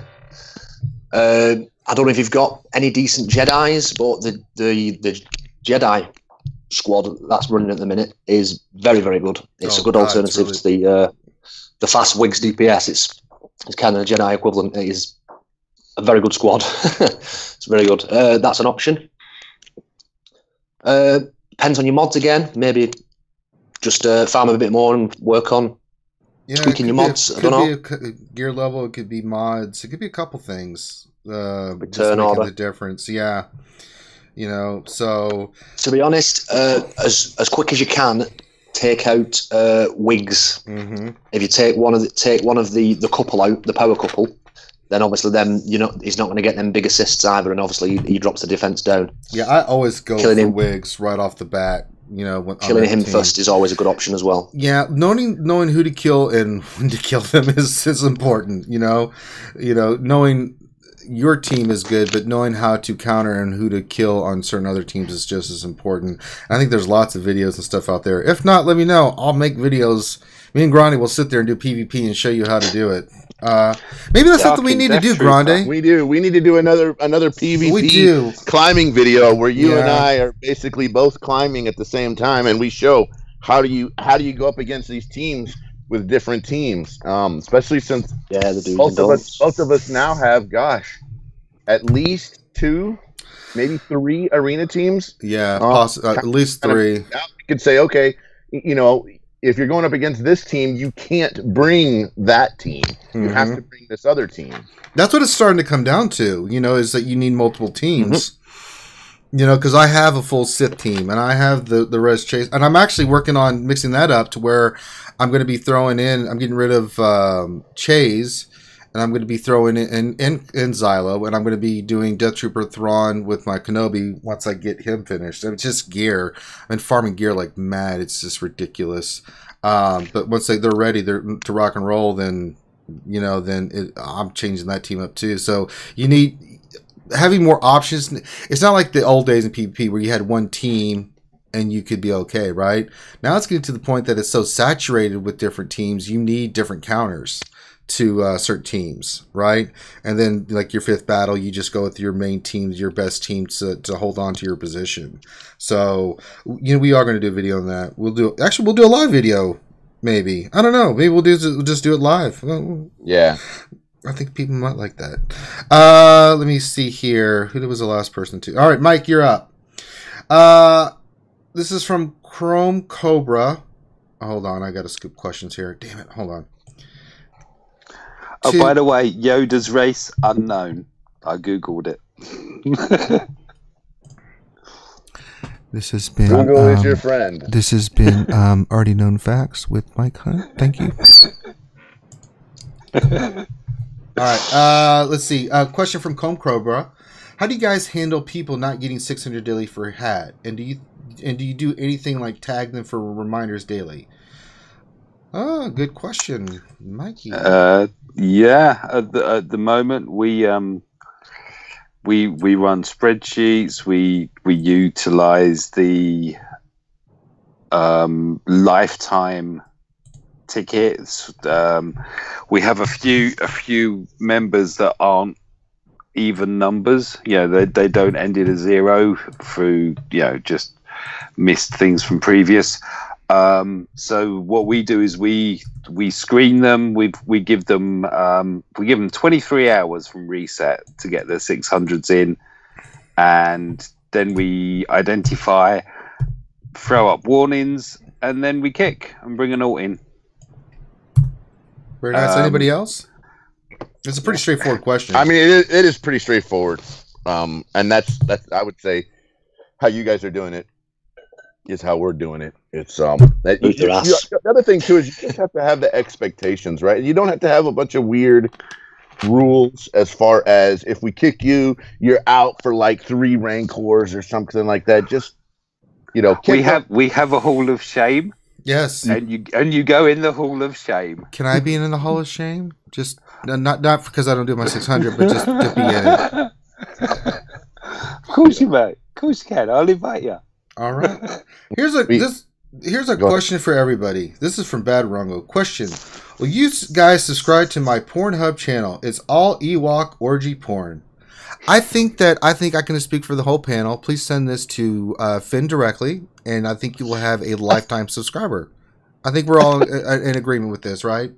I don't know if you've got any decent Jedis, but the Jedi squad that's running at the minute is very, very good. It's a good alternative to the fast Wigs DPS. It's kind of the Jedi equivalent. It is a very good squad. It's very good. That's an option. Depends on your mods again. Maybe just farm a bit more and work on tweaking your mods. I don't know. It could be a gear level. It could be mods. It could be a couple things. Return order. The difference. Yeah. You know, so to be honest, as quick as you can, take out Wigs. Mm-hmm. If you take one of the couple out, the power couple, then obviously he's not going to get them big assists either, and obviously he drops the defense down. Yeah, I always go for Wigs right off the bat. You know, killing him first is always a good option as well. Yeah, knowing who to kill and when to kill them is important. You know, knowing your team is good, but knowing how to counter and who to kill on certain other teams is just as important. And I think there's lots of videos and stuff out there. If not, let me know. I'll make videos. Me and Grande will sit there and do PvP and show you how to do it. Maybe that's something we need to do, Grande. We do. We need to do another PvP climbing video where you and I are basically both climbing at the same time, and we show how do you go up against these teams with different teams, especially since both of us now have, at least 2, maybe 3 arena teams. Yeah, at least 3. Now you could say, okay, you know, if you're going up against this team, you can't bring that team. You have to bring this other team. That's what it's starting to come down to, you know, is that you need multiple teams. You know, because I have a full Sith team, and I have the Res Chase, and I'm actually working on mixing that up to where I'm going to be throwing in, I'm getting rid of Chase, and I'm going to be throwing in Xylo, and I'm going to be doing Death Trooper Thrawn with my Kenobi once I get him finished. It's just gear. I've been farming gear like mad. It's just ridiculous. But once they're ready to rock and roll, then, you know, I'm changing that team up too. So you need having more options. It's not like the old days in PvP where you had one team and you could be okay, right? Now it's getting to the point that it's so saturated with different teams, you need different counters to certain teams, right? And then, like your 5th battle, you just go with your main team, your best team to hold on to your position. So, you know, we are going to do a video on that. We'll do a live video, maybe. I don't know. Maybe we'll just do it live. Yeah. I think people might like that. Let me see here. Who was the last person to? All right, Mike, you're up. This is from Chrome Cobra. Oh, hold on, I got to scoop questions here. Damn it, hold on. Oh, by the way, Yoda's race unknown. I googled it. This has been Google is your friend. This has been already known facts with Mike Hunt. Thank you. All right, let's see. Question from Comb Cobra: how do you guys handle people not getting 600 daily for a hat? And do you do anything like tag them for reminders daily? Oh, good question, Mikey. Yeah, at the moment we run spreadsheets. We utilize the lifetime tickets. We have a few members that aren't even numbers. You know, they don't end in a 0 through, you know, just missed things from previous. So what we do is we screen them. We give them 23 hours from reset to get their 600s in, and then we identify, throw up warnings, and then we kick and bring an alt in. Very nice. Anybody else? It's a pretty straightforward question. I mean, it is pretty straightforward, and that's I would say how you guys are doing it is how we're doing it. It's the other thing too is you just have to have the expectations, right? You don't have to have a bunch of weird rules as far as if we kick you, you're out for like 3 Rancors or something like that. Just, you know, we have a Hall of Shame. Yes, and you go in the Hall of Shame. Can I be in the Hall of Shame? Just not because I don't do my 600, but just to be in it. Of course you may. Of course you can. I'll invite you. All right. Here's a question for everybody. This is from Bad Rungo. Question: will you guys subscribe to my Pornhub channel? It's all Ewok orgy porn. I think I can speak for the whole panel. Please send this to Finn directly, and I think you will have a lifetime subscriber. I think we're all in agreement with this, right?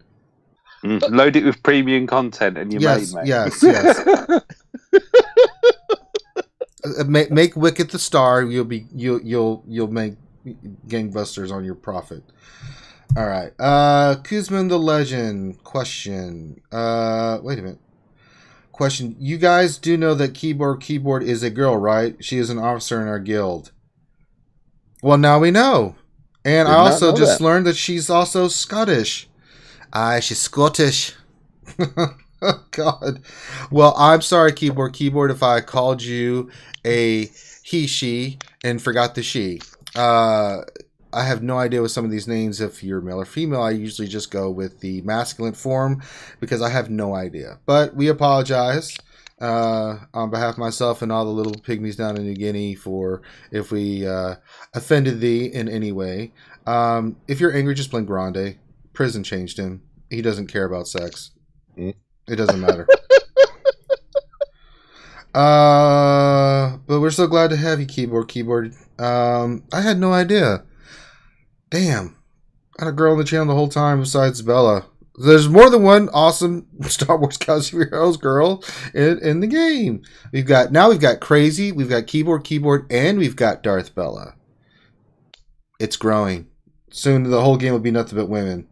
Load it with premium content, and you're Yes, made, mate. yes. Make Wicket the star. You'll make gangbusters on your profit. All right. Kuzman the Legend. Question. Wait a minute. Question. You guys do know that Keyboard is a girl, right? She is an officer in our guild. Well, now we know. And I also just learned that she's also Scottish. She's Scottish. Oh, God. Well, I'm sorry, Keyboard, if I called you a he, she, and forgot the she. I have no idea with some of these names if you're male or female. I usually just go with the masculine form because I have no idea. But we apologize on behalf of myself and all the little pygmies down in New Guinea for if we offended thee in any way. If you're angry, just blame Grande. Prison changed him. He doesn't care about sex. It doesn't matter. But we're so glad to have you, Keyboard. I had no idea. Damn. I had a girl on the channel the whole time besides Bella. There's more than one awesome Star Wars Costume Heroes girl in the game. We've got Crazy, we've got Keyboard, and we've got Darth Bella. It's growing. Soon the whole game will be nothing but women.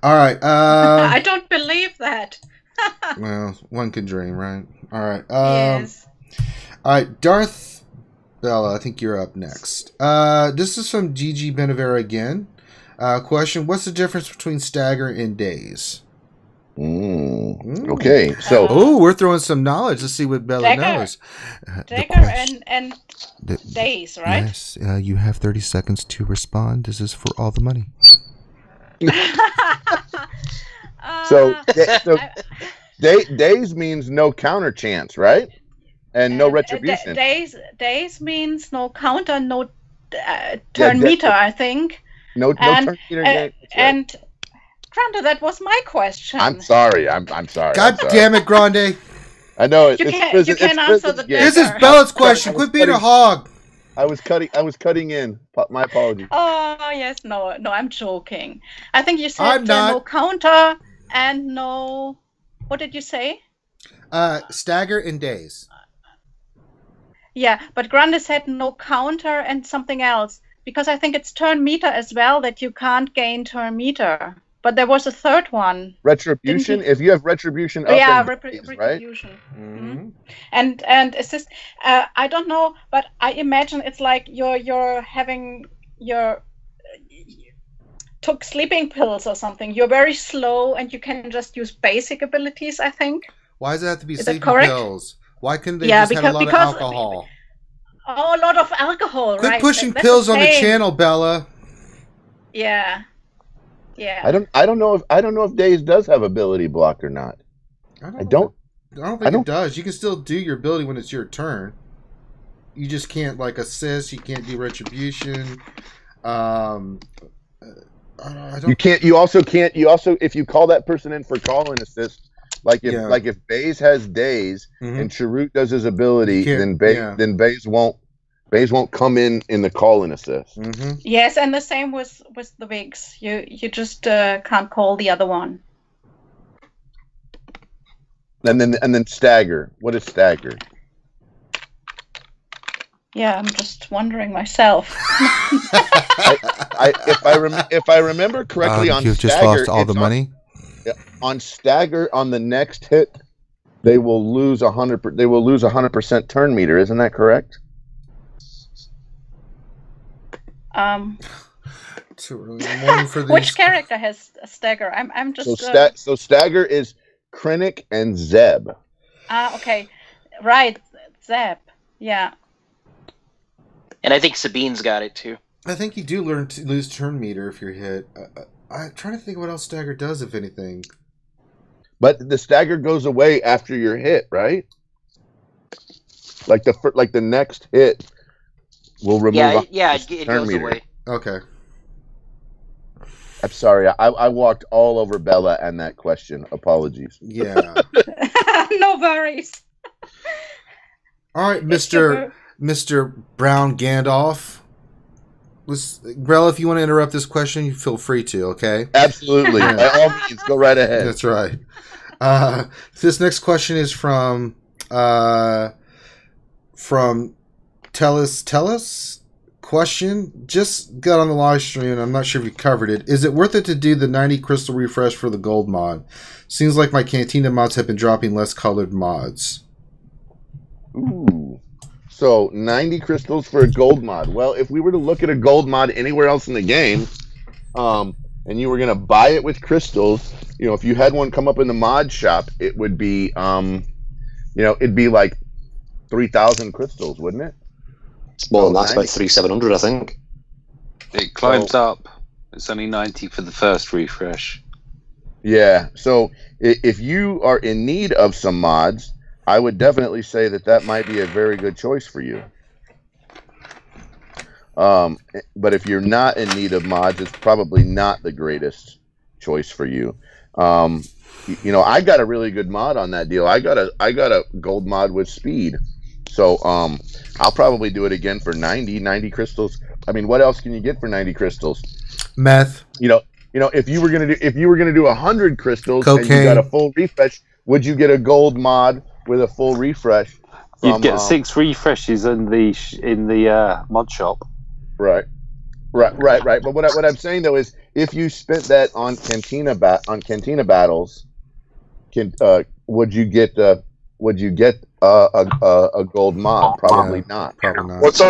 All right. I don't believe that. Well, one can dream, right? All right. Yes. All right, Darth Bella, I think you're up next. This is from GG Benevera again. Question: what's the difference between stagger and days? Okay, so we're throwing some knowledge. Let's see what Bella knows. Stagger and days, right? Yes. You have 30 seconds to respond. This is for all the money. Days means no counter chance, right? And no retribution. Days means no counter, no turn meter, I think. No turn meter. And Grande, that was my question. I'm sorry. I'm sorry. God damn it, Grande. I know it. You can't answer the This is Bella's question. Quit being a hog. I was cutting in. My apologies. Oh yes, no, I'm joking. I think you said no counter and no. What did you say? Stagger and days. Yeah, but Grande said no counter and something else because I think it's turn meter as well that you can't gain turn meter. But there was a third one. Retribution. If you have retribution, retribution. Right? Mm-hmm. And assist. I don't know, but I imagine it's like you're having took sleeping pills or something. You're very slow, and you can just use basic abilities. I think. Why does it have to be sleeping pills? Why couldn't they just have a lot of alcohol? Oh, a lot of alcohol. Quit pushing pills on the channel, Bella. Yeah. Yeah. I don't know if Days does have ability block or not. I don't think it does. You can still do your ability when it's your turn. You just can't assist. You can't do retribution. You can't. You also can't. You also, if you call that person in for call and assist, if Baze has Days and Chirrut does his ability, then Baze won't come in the call and assist. Yes, and the same with the Wigs. You just can't call the other one. And then stagger. What is stagger? Yeah, I'm just wondering myself. If I remember correctly, on you've stagger, just lost all the money. On stagger, on the next hit, they will lose 100%. They will lose 100% turn meter. Isn't that correct? Too early in the morning for these. Which character has a stagger? I'm just. So stagger is Krennic and Zeb. Okay, right, Zeb. Yeah. And I think Sabine's got it too. I think you do learn to lose turn meter if you're hit. I'm trying to think what else stagger does, if anything. But the stagger goes away after you're hit, right? Like the next hit will remove. It goes meter. away. Okay. I'm sorry. I walked all over Bella and that question. Apologies. Yeah. No worries. All right, Mr. Brown Gandalf. Grella, if you want to interrupt this question, you feel free to. Okay. Absolutely. By all means, go right ahead. That's right. This next question is from Tellus. Question, just got on the live stream. I'm not sure if you covered it. Is it worth it to do the 90 crystal refresh for the gold mod? Seems like my Cantina mods have been dropping less colored mods. Ooh. So 90 crystals for a gold mod. Well, if we were to look at a gold mod anywhere else in the game, and you were going to buy it with crystals, if you had one come up in the mod shop, it would be, it'd be like 3,000 crystals, wouldn't it? It's more than that. It's about 3,700, I think. It climbs up. It's only 90 for the first refresh. Yeah. So if you are in need of some mods, I would definitely say that might be a very good choice for you. But if you're not in need of mods, it's probably not the greatest choice for you. I got a really good mod on that deal. I got a gold mod with speed. So I'll probably do it again for 90 crystals. I mean, what else can you get for 90 crystals? Meth. If you were gonna do 100 crystals cocaine, and you got a full refresh, would you get a gold mod with a full refresh? You'd get 6 refreshes in the mod shop. Right. But what I'm saying though is, if you spent that on Cantina battles, would you get a gold mod? Probably not. Probably not. What's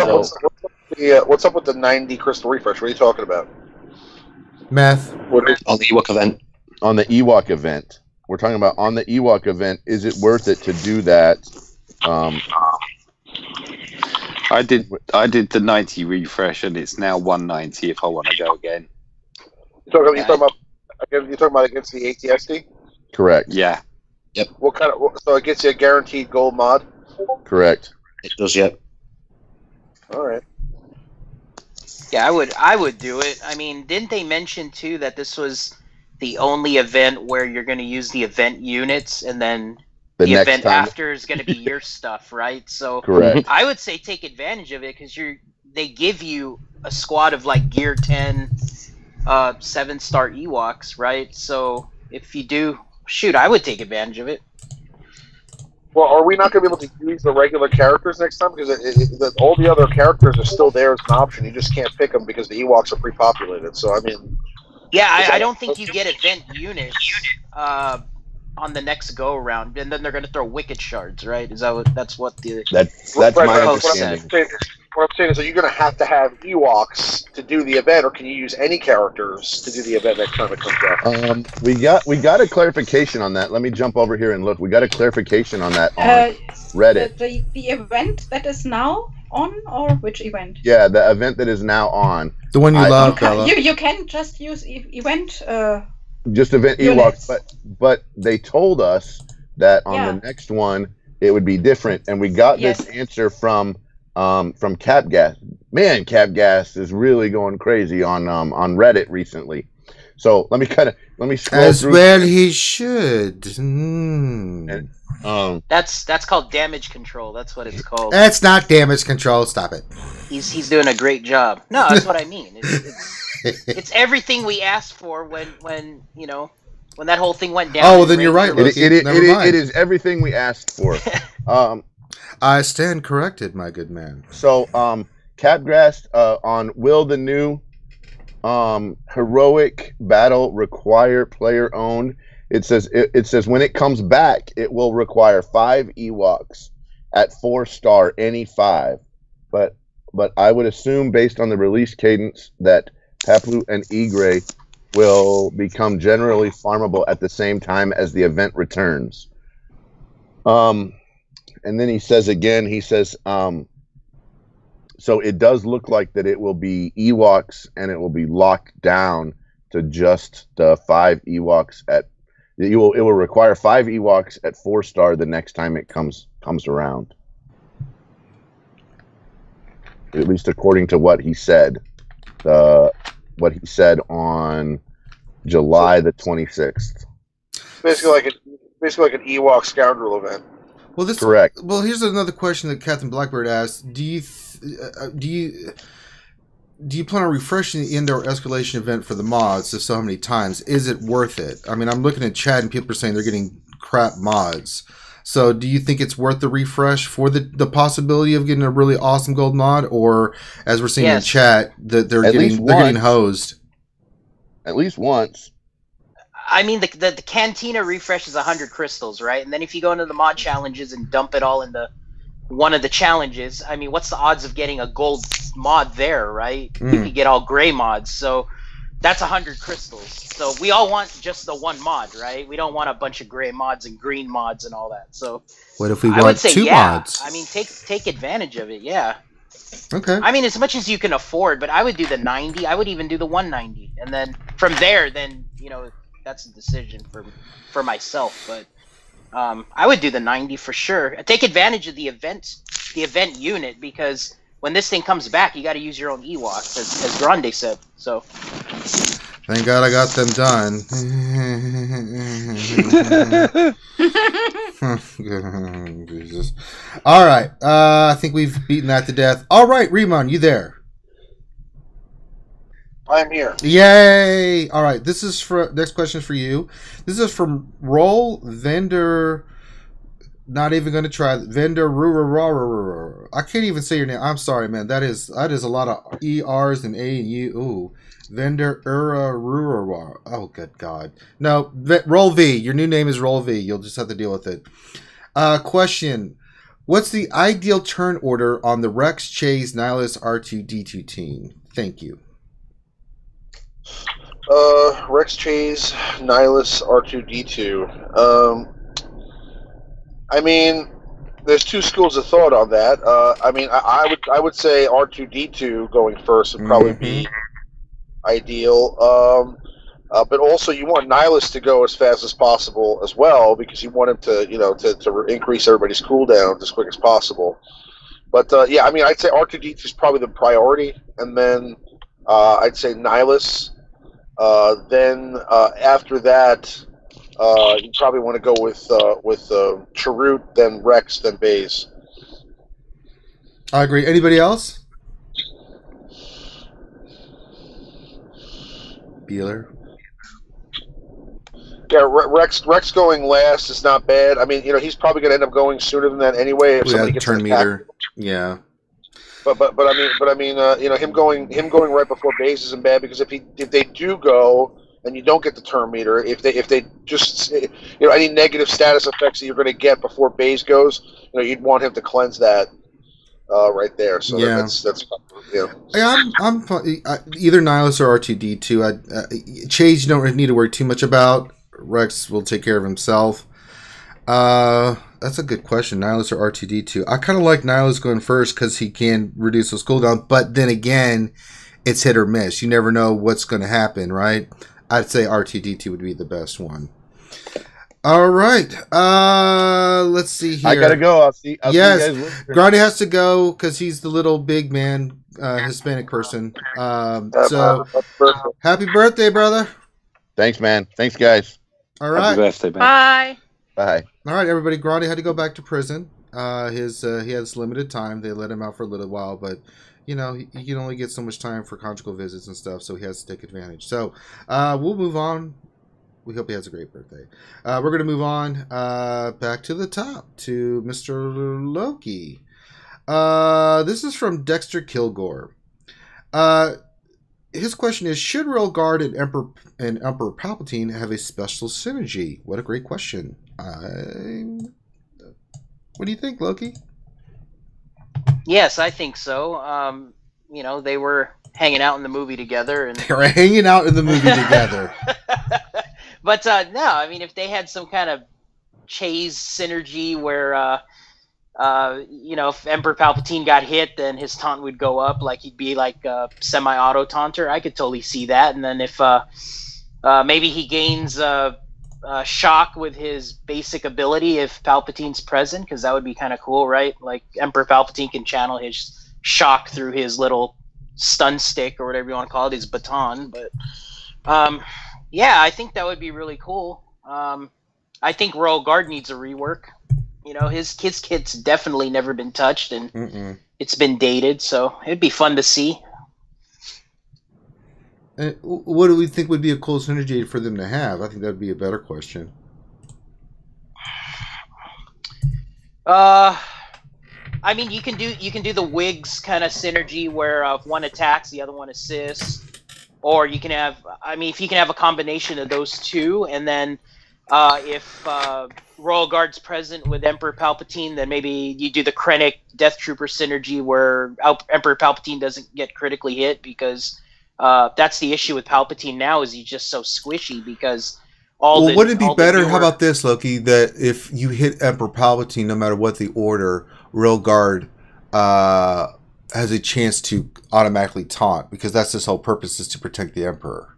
up with the 90 crystal refresh? What are you talking about? Meth. On the Ewok event. On the Ewok event. We're talking about on the Ewok event. Is it worth it to do that? I did the 90 refresh, and it's now 190 if I want to go again. You're talking about against the ATSD? Correct. Yeah. Yep. What kind of? So it gets you a guaranteed gold mod? Correct. It does, yep. All right. Yeah, I would do it. I mean, didn't they mention too that this was the only event where you're going to use the event units, and then the event after is going to be your stuff, right? So correct. I would say take advantage of it, because they give you a squad of like Gear 10, 7-star Ewoks, right? So if you do, shoot, I would take advantage of it. Well, are we not going to be able to use the regular characters next time? Because all the other characters are still there as an option. You just can't pick them because the Ewoks are pre-populated. So, I mean... Yeah, I don't think you get event units on the next go-around, and then they're going to throw Wicked Shards, right? That's what the... That's my understanding. What I'm saying is, are you going to have Ewoks to do the event, or can you use any characters to do the event next time it comes out? We got a clarification on that. Let me jump over here and look. We got a clarification on that on Reddit. The event that is now on, or which event? Yeah, the event that is now on. The one you love, Bella. You can just use event. Just event units. Ewoks, but they told us that on the next one it would be different, and we got this answer from Capgas. Man, Capgas is really going crazy on Reddit recently. So let me scroll as through. Well, he should. And, that's called damage control. That's what it's called. That's not damage control. Stop it. He's doing a great job. No, that's what I mean. It's everything we asked for when that whole thing went down. Oh, well, then you're right. It is everything we asked for. I stand corrected, my good man. So, Capgrass on will the new heroic battle require player owned? It says when it comes back, it will require 5 Ewoks at 4-star, any 5. But I would assume, based on the release cadence, that Paplu and Egray will become generally farmable at the same time as the event returns. And then he says again, so it does look like that it will be Ewoks, and it will be locked down to just the 5 Ewoks it will require 5 Ewoks at 4-star the next time it comes around. At least according to what he said. What he said on July the 26th. Basically like an Ewok scoundrel event. Well, correct. Well, here's another question that Captain Blackbird asked: do you plan on refreshing the indoor escalation event for the mods? If so, how many times? Is it worth it? I mean, I'm looking at chat and people are saying they're getting crap mods. So do you think it's worth the refresh for the possibility of getting a really awesome gold mod? Or, as we're seeing in chat, that they're getting hosed? At least once. I mean, the Cantina refresh is 100 crystals, right? And then if you go into the mod challenges and dump it all into one of the challenges, I mean, what's the odds of getting a gold mod there, right? You could get all gray mods, so that's 100 crystals. So we all want just the one mod, right? We don't want a bunch of gray mods and green mods and all that. So what if we want two mods? I mean, take advantage of it, yeah. Okay. I mean, as much as you can afford, but I would do the 90. I would even do the 190, and then from there, then that's a decision for myself, but. I would do the 90 for sure. Take advantage of the event unit, because when this thing comes back, you got to use your own Ewoks, as Grande said. So, thank God I got them done. Jesus. All right, I think we've beaten that to death. All right, Remon, you there? I'm here. Yay! All right, this is for next question for you. This is from Roll Vendor. Not even going to try Vendor. I can't even say your name. I'm sorry, man. That is a lot of ERs and A and U. Ooh, Vendor. Oh, good God. No, Roll V. Your new name is Roll V. You'll just have to deal with it. Question: what's the ideal turn order on the Rex, Chase, Nihilus, R2D2 team? Thank you. Rex, Chase, Nihilus, R2D2. I mean, there's two schools of thought on that. I mean, I would say R2D2 going first would probably be ideal. But also you want Nihilus to go as fast as possible as well, because you want him to, to increase everybody's cooldowns as quick as possible. But yeah, I mean, I'd say R2D2 is probably the priority, and then I'd say Nihilus. Then after that, you probably want to go with Chirrut, then Rex, then Baze. I agree. Anybody else? Beeler. Yeah, Rex going last is not bad. I mean, he's probably going to end up going sooner than that anyway. If somebody gets turn meter. Yeah. But I mean, him going right before Baze isn't bad, because if they do go and you don't get the turn meter, if they just any negative status effects that you're going to get before Baze goes, you'd want him to cleanse that right there. So yeah. that's Yeah, I'm either Nihilus or R2D2. Chase, you don't need to worry too much about. Rex will take care of himself. That's a good question. Nihilus or R2D2? I kind of like Nihilus going first because he can reduce those cooldowns, but then again, it's hit or miss. You never know what's going to happen, right? I'd say R2D2 would be the best one. All right. Let's see here. I gotta go. I'll see you guys later. Grande has to go because he's the little big man, Hispanic person. So happy birthday, brother. Thanks, man. Thanks, guys. All right. Happy birthday, man. Bye. Bye. All right, everybody. Grande had to go back to prison. He has limited time. They let him out for a little while, but he can only get so much time for conjugal visits and stuff, so he has to take advantage. So we'll move on. We hope he has a great birthday. We're going to move on back to the top to Mr. Loki. This is from Dexter Kilgore. His question is, should Royal Guard and Emperor Palpatine have a special synergy? What a great question. What do you think, Loki? Yes, I think so. They were hanging out in the movie together. And they were hanging out in the movie together. But no, I mean, if they had some kind of chase synergy where, if Emperor Palpatine got hit, then his taunt would go up, like he'd be like a semi-auto taunter. I could totally see that. And then if maybe he gains shock with his basic ability if Palpatine's present, because that would be kind of cool, right? Like Emperor Palpatine can channel his shock through his little stun stick or whatever you want to call it, his baton. But yeah, I think that would be really cool. I think Royal Guard needs a rework. His kit's definitely never been touched, and it's been dated, so it'd be fun to see. What do we think would be a cool synergy for them to have? I think that would be a better question. I mean, you can do the Wigs kind of synergy where if one attacks, the other one assists, or you can have. I mean, if you can have a combination of those two, and then if Royal Guard's present with Emperor Palpatine, then maybe you do the Krennic Death Trooper synergy where Emperor Palpatine doesn't get critically hit, because that's the issue with Palpatine now, is he's just so squishy because. Wouldn't it be better? How about this, Loki? That if you hit Emperor Palpatine, no matter what the order, Royal Guard has a chance to automatically taunt, because that's his whole purpose, is to protect the Emperor.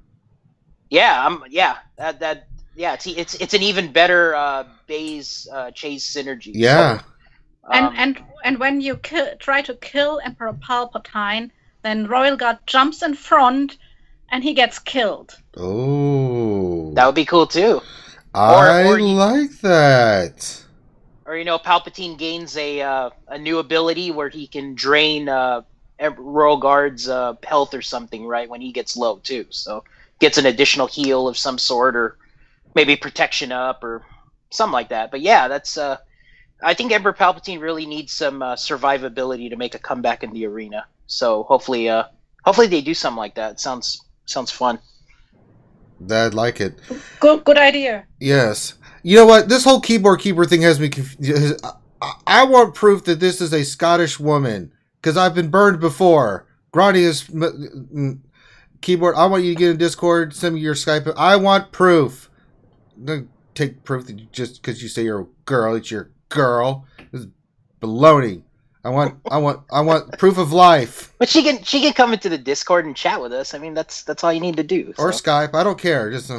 Yeah, it's an even better Baze Chase synergy. Yeah, so, and when you try to kill Emperor Palpatine, then Royal Guard jumps in front. And he gets killed. Oh. That would be cool, too. I like that. Or, Palpatine gains a new ability where he can drain Royal Guard's health or something, right, when he gets low, too. So, gets an additional heal of some sort, or maybe protection up, or something like that. But, yeah, that's... I think Emperor Palpatine really needs some survivability to make a comeback in the arena. So, hopefully they do something like that. Sounds fun. I'd like it. Good idea. Yes. You know what? This whole keyboard keeper thing has me confused. I want proof that this is a Scottish woman, because I've been burned before. Grani is keyboard. I want you to get in Discord. Send me your Skype. I want proof. Don't take proof that just because you say you're a girl, it's your girl. This is baloney. I want proof of life. But she can come into the Discord and chat with us. I mean, that's all you need to do. Or Skype. I don't care. Just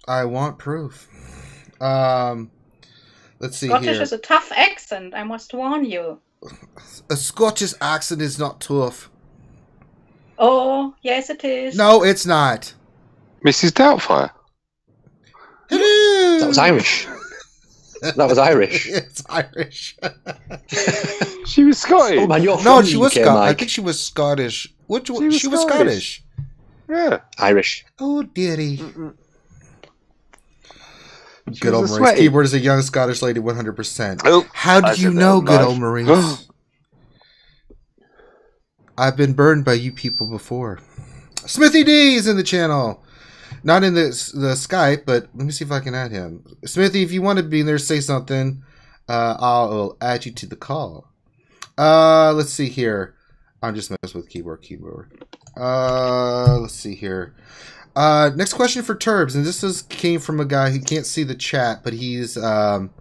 I want proof. Let's see. Scottish here. is a tough accent, I must warn you. A Scottish accent is not tough. Oh, yes it is. No, it's not. Mrs. Doubtfire. Hello. That was Irish. That was Irish. It's Irish. She was Scottish. Oh, man, you're No, from she the was UK, Scottish. I Mike. think she was Scottish. She was Scottish. Yeah. Irish. Oh, dearie. She Good old was a Maurice. sweaty. Keyboard is a young Scottish lady, 100%. Oh, How I did you said that know, good much. old Maurice? I've been burned by you people before. Smithy D is in the channel. Not in the Skype, but let me see if I can add him. Smithy, if you want to be in there, say something. I'll add you to the call. Let's see here. I'm just messing with keyboard. Let's see here. Next question for Turbs, and this came from a guy who can't see the chat, but he's I'm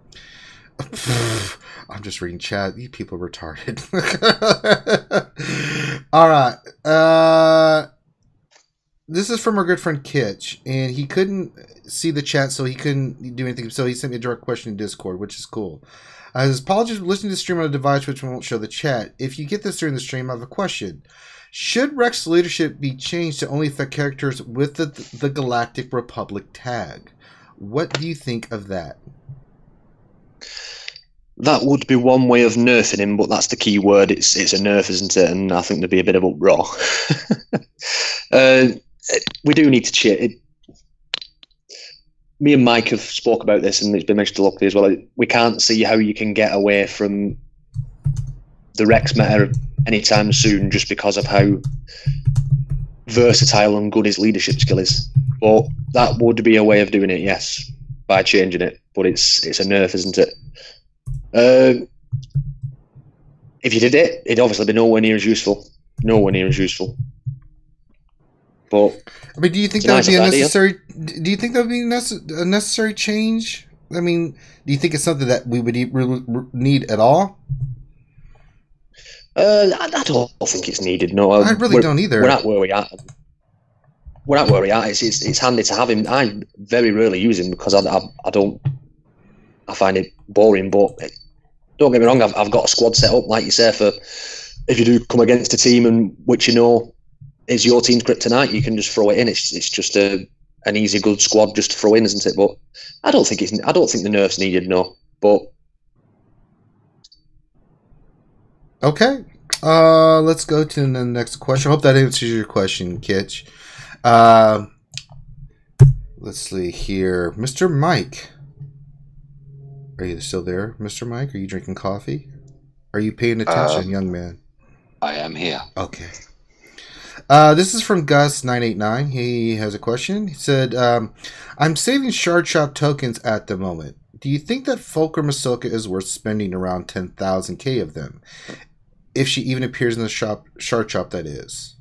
just reading chat. You people are retarded. All right. This is from our good friend Kitch, and he couldn't see the chat, so he couldn't do anything. So he sent me a direct question in Discord, which is cool. His apologies for listening to the stream on a device which won't show the chat. If you get this during the stream, I have a question. Should Rex leadership be changed to only affect characters with the Galactic Republic tag? What do you think of that? That would be one way of nerfing him, but that's the key word. It's a nerf, isn't it? And I think there'd be a bit of uproar. We do need to cheer. Me and Mike have spoke about this, and it's been mentioned to Lockley as well. We can't see how you can get away from the Rex meta anytime soon, just because of how versatile and good his leadership skill is. But that would be a way of doing it, yes, by changing it. But it's a nerf, isn't it? If you did it, it'd obviously be nowhere near as useful. Nowhere near as useful. But I mean, do you think that would be a necessary? Do you think that would be a necessary change? I mean, do you think it's something that we would need at all? I don't think it's needed. No, I really don't either. We're not where we are. We're not where we are. It's handy to have him. I very rarely use him because I find it boring. But don't get me wrong. I've got a squad set up, like you say, for if you do come against a team and which you know is your team's kryptonite, you can just throw it in. It's just an easy, good squad just to throw in, isn't it? But I don't think the nerf's needed. No, but okay. Let's go to the next question. I hope that answers your question, Kitch. Let's see here. Mr. Mike. Are you still there, Mr. Mike? Are you drinking coffee? Are you paying attention, young man? I am here. Okay. This is from Gus989. He has a question. He said, I'm saving Shard Shop tokens at the moment. Do you think that Fulcrum Ahsoka is worth spending around 10,000k of them? If she even appears in the Shard Shop, that is.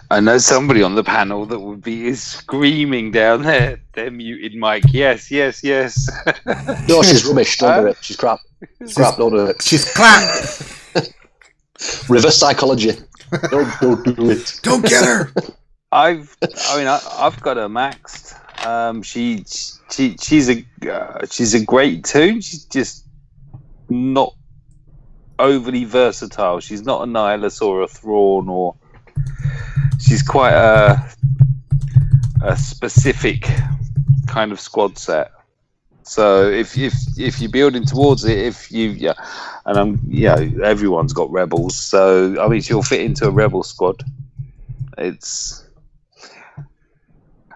I know somebody on the panel that would be screaming down there. Their muted mic. Yes. No, she's rubbish. Don't do it. She's crap. Crap. Don't do it. She's crap. Reverse psychology. Don't do it. Don't get her. I've got her maxed. She's a great toon. She's just not overly versatile. She's not a Nihilus or a Thrawn, or she's quite a specific kind of squad set. So if you're building towards it, everyone's got rebels. So I mean, she'll fit into a rebel squad.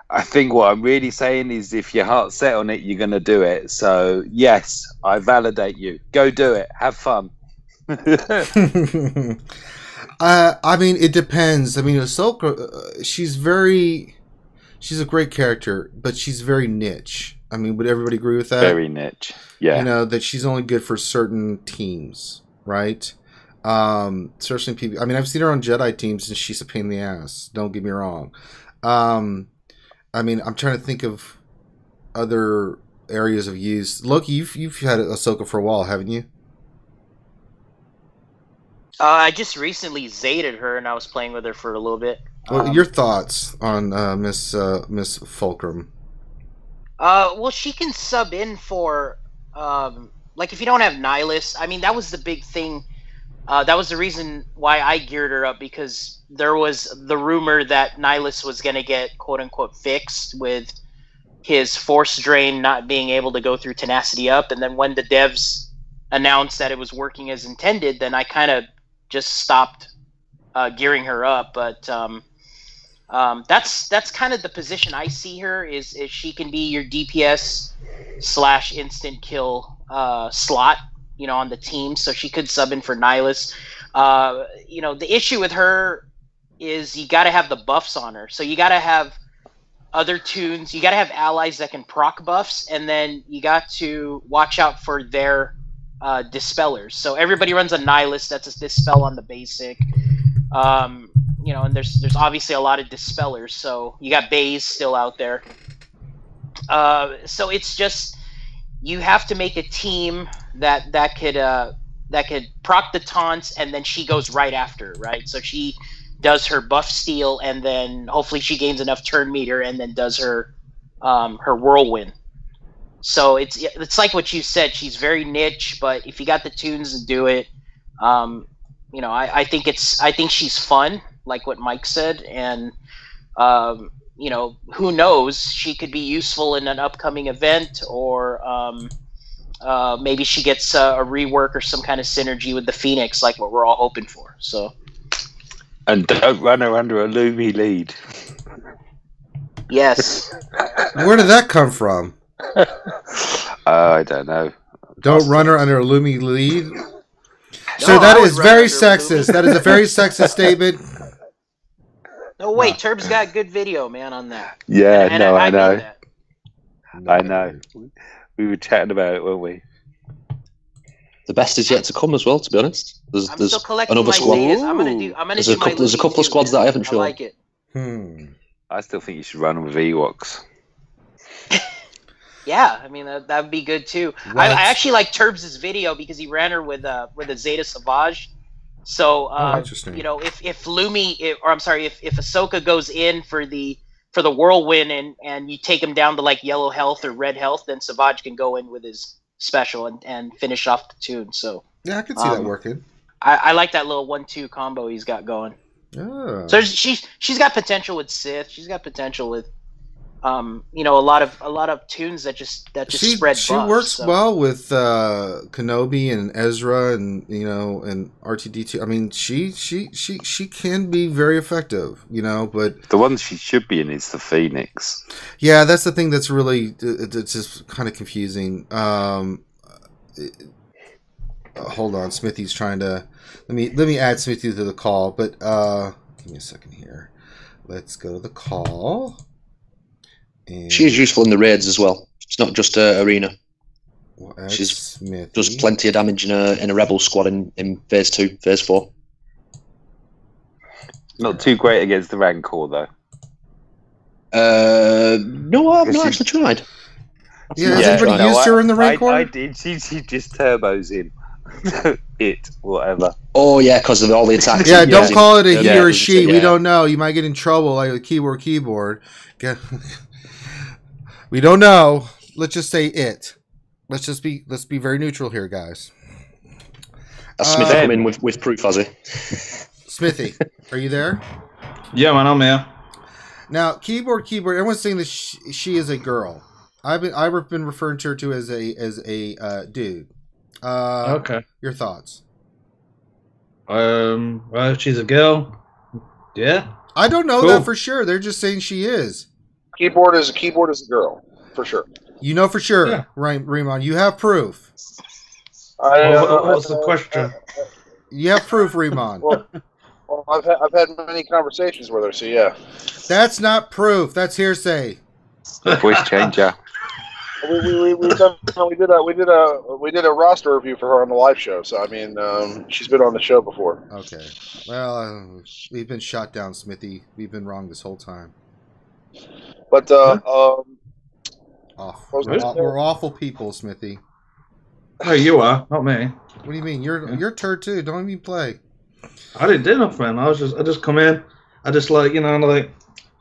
I think what I'm really saying is, if your heart's set on it, you're going to do it. So yes, I validate you. Go do it. Have fun. I mean, it depends. I mean, Ahsoka, she's a great character, but she's very niche. I mean, would everybody agree with that? Very niche. Yeah. You know, that she's only good for certain teams, right? Certainly people. I mean, I've seen her on Jedi teams, and she's a pain in the ass. Don't get me wrong. I mean, I'm trying to think of other areas of use. Loki, you've had Ahsoka for a while, haven't you? I just recently Zated her, and I was playing with her for a little bit. Well, your thoughts on Miss Fulcrum? Well, she can sub in for, like, if you don't have Nihilus. I mean, that was the big thing. That was the reason why I geared her up, because there was the rumor that Nihilus was going to get quote-unquote fixed with his force drain not being able to go through tenacity up. And then when the devs announced that it was working as intended, then I kind of just stopped gearing her up. But that's kind of the position I see her, is she can be your DPS / instant kill slot, you know, on the team. So she could sub in for Nihilus. You know, the issue with her is you got to have the buffs on her. So you got to have other tunes. You got to have allies that can proc buffs, and then you got to watch out for their dispellers. So everybody runs a Nihilus. That's a dispel on the basic. You know, and there's obviously a lot of dispellers. So you got Bays still out there. So it's just, you have to make a team that could proc the taunts, and then she goes right after, right? So she does her buff steal, and then hopefully she gains enough turn meter, and then does her whirlwind. So it's like what you said. She's very niche, but if you got the tunes to do it, you know, I think she's fun, like what Mike said, and you know, who knows? She could be useful in an upcoming event, or maybe she gets a rework or some kind of synergy with the Phoenix, like what we're all hoping for. So, and don't run her under a Lumi lead. Yes. Where did that come from? I don't know. Don't run her under a Lumi lead. So that is very sexist. That is a very sexist statement. No, wait, Turb's got good video, man, on that. Yeah, and no, I know. That. I know. We were chatting about it, weren't we? The best is yet to come as well, to be honest. There's still collecting another my squad. Zetas. I'm gonna do There's a couple of squads that I haven't shown. I like it. I still think you should run with Ewoks. Yeah, I mean that would be good too. I actually like Turbs' video because he ran her with a Zeta Savage. So you know, if Ahsoka goes in for the whirlwind and you take him down to like yellow health or red health, then Savage can go in with his special and finish off the tune. So yeah, I could see that working. I like that little 1-2 combo he's got going. Oh. So she's got potential with Sith. She's got potential with You know, a lot of tunes that just spread. She buffs, works so. well with Kenobi and Ezra and and R2D2. I mean, she can be very effective, but the one she should be in is the Phoenix. Yeah, that's the thing that's really it's just kind of confusing. Hold on, Smithy's trying to let me add Smithy to the call, but give me a second here. Let's go to the call. And she is useful in the raids as well. It's not just arena. She's Smithy. does plenty of damage in a rebel squad in phase 2, phase 4. Not too great against the Rancor though. No, I've not actually tried. Yeah, has anybody used her in the Rancor? I did. She just turbos in. Whatever. Oh yeah, because of all the attacks. Yeah, don't call it a he or she. Yeah. We don't know. You might get in trouble, like a keyboard. We don't know. Let's just say it. Let's be very neutral here, guys. Smith come in with proof, has he? Smithy, are you there? Yeah, man, I'm here. Now, keyboard. Everyone's saying that she is a girl. I've been referring to her as a dude. Okay. Your thoughts? Well, she's a girl. Yeah. I don't know that for sure. They're just saying she is. Keyboard is a girl, for sure. You know for sure, right, Raymond? You have proof. What's the question? You have proof, Raymond. Well, I've had many conversations with her, so yeah. That's not proof. That's hearsay. Voice changer. We did a roster review for her on the live show. So I mean, she's been on the show before. Okay. Well, we've been shot down, Smithy. We've been wrong this whole time. But we're awful people, Smithy. Oh, you are, not me. What do you mean? You're a turd too. Don't even play. I didn't do nothing. I just come in. I just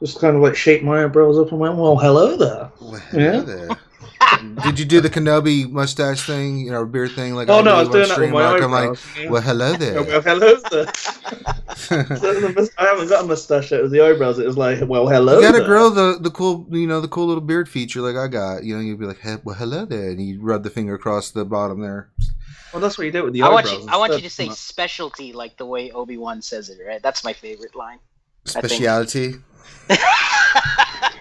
just kind of shake my eyebrows up and went, well, hello there. Well, hello there. Did you do the Kenobi mustache thing, beard thing? I was doing that with my eyebrows. Well, hello there. Well, hello there. I haven't got a mustache yet. With the eyebrows, it was like, well, hello. You gotta grow the cool, the cool little beard feature like I got. You'd be like, hey, well, hello there, and you rub the finger across the bottom there. Well, that's what you do with the eyebrows. I want you to say specialty like the way Obi-Wan says it, right? That's my favorite line. Speciality.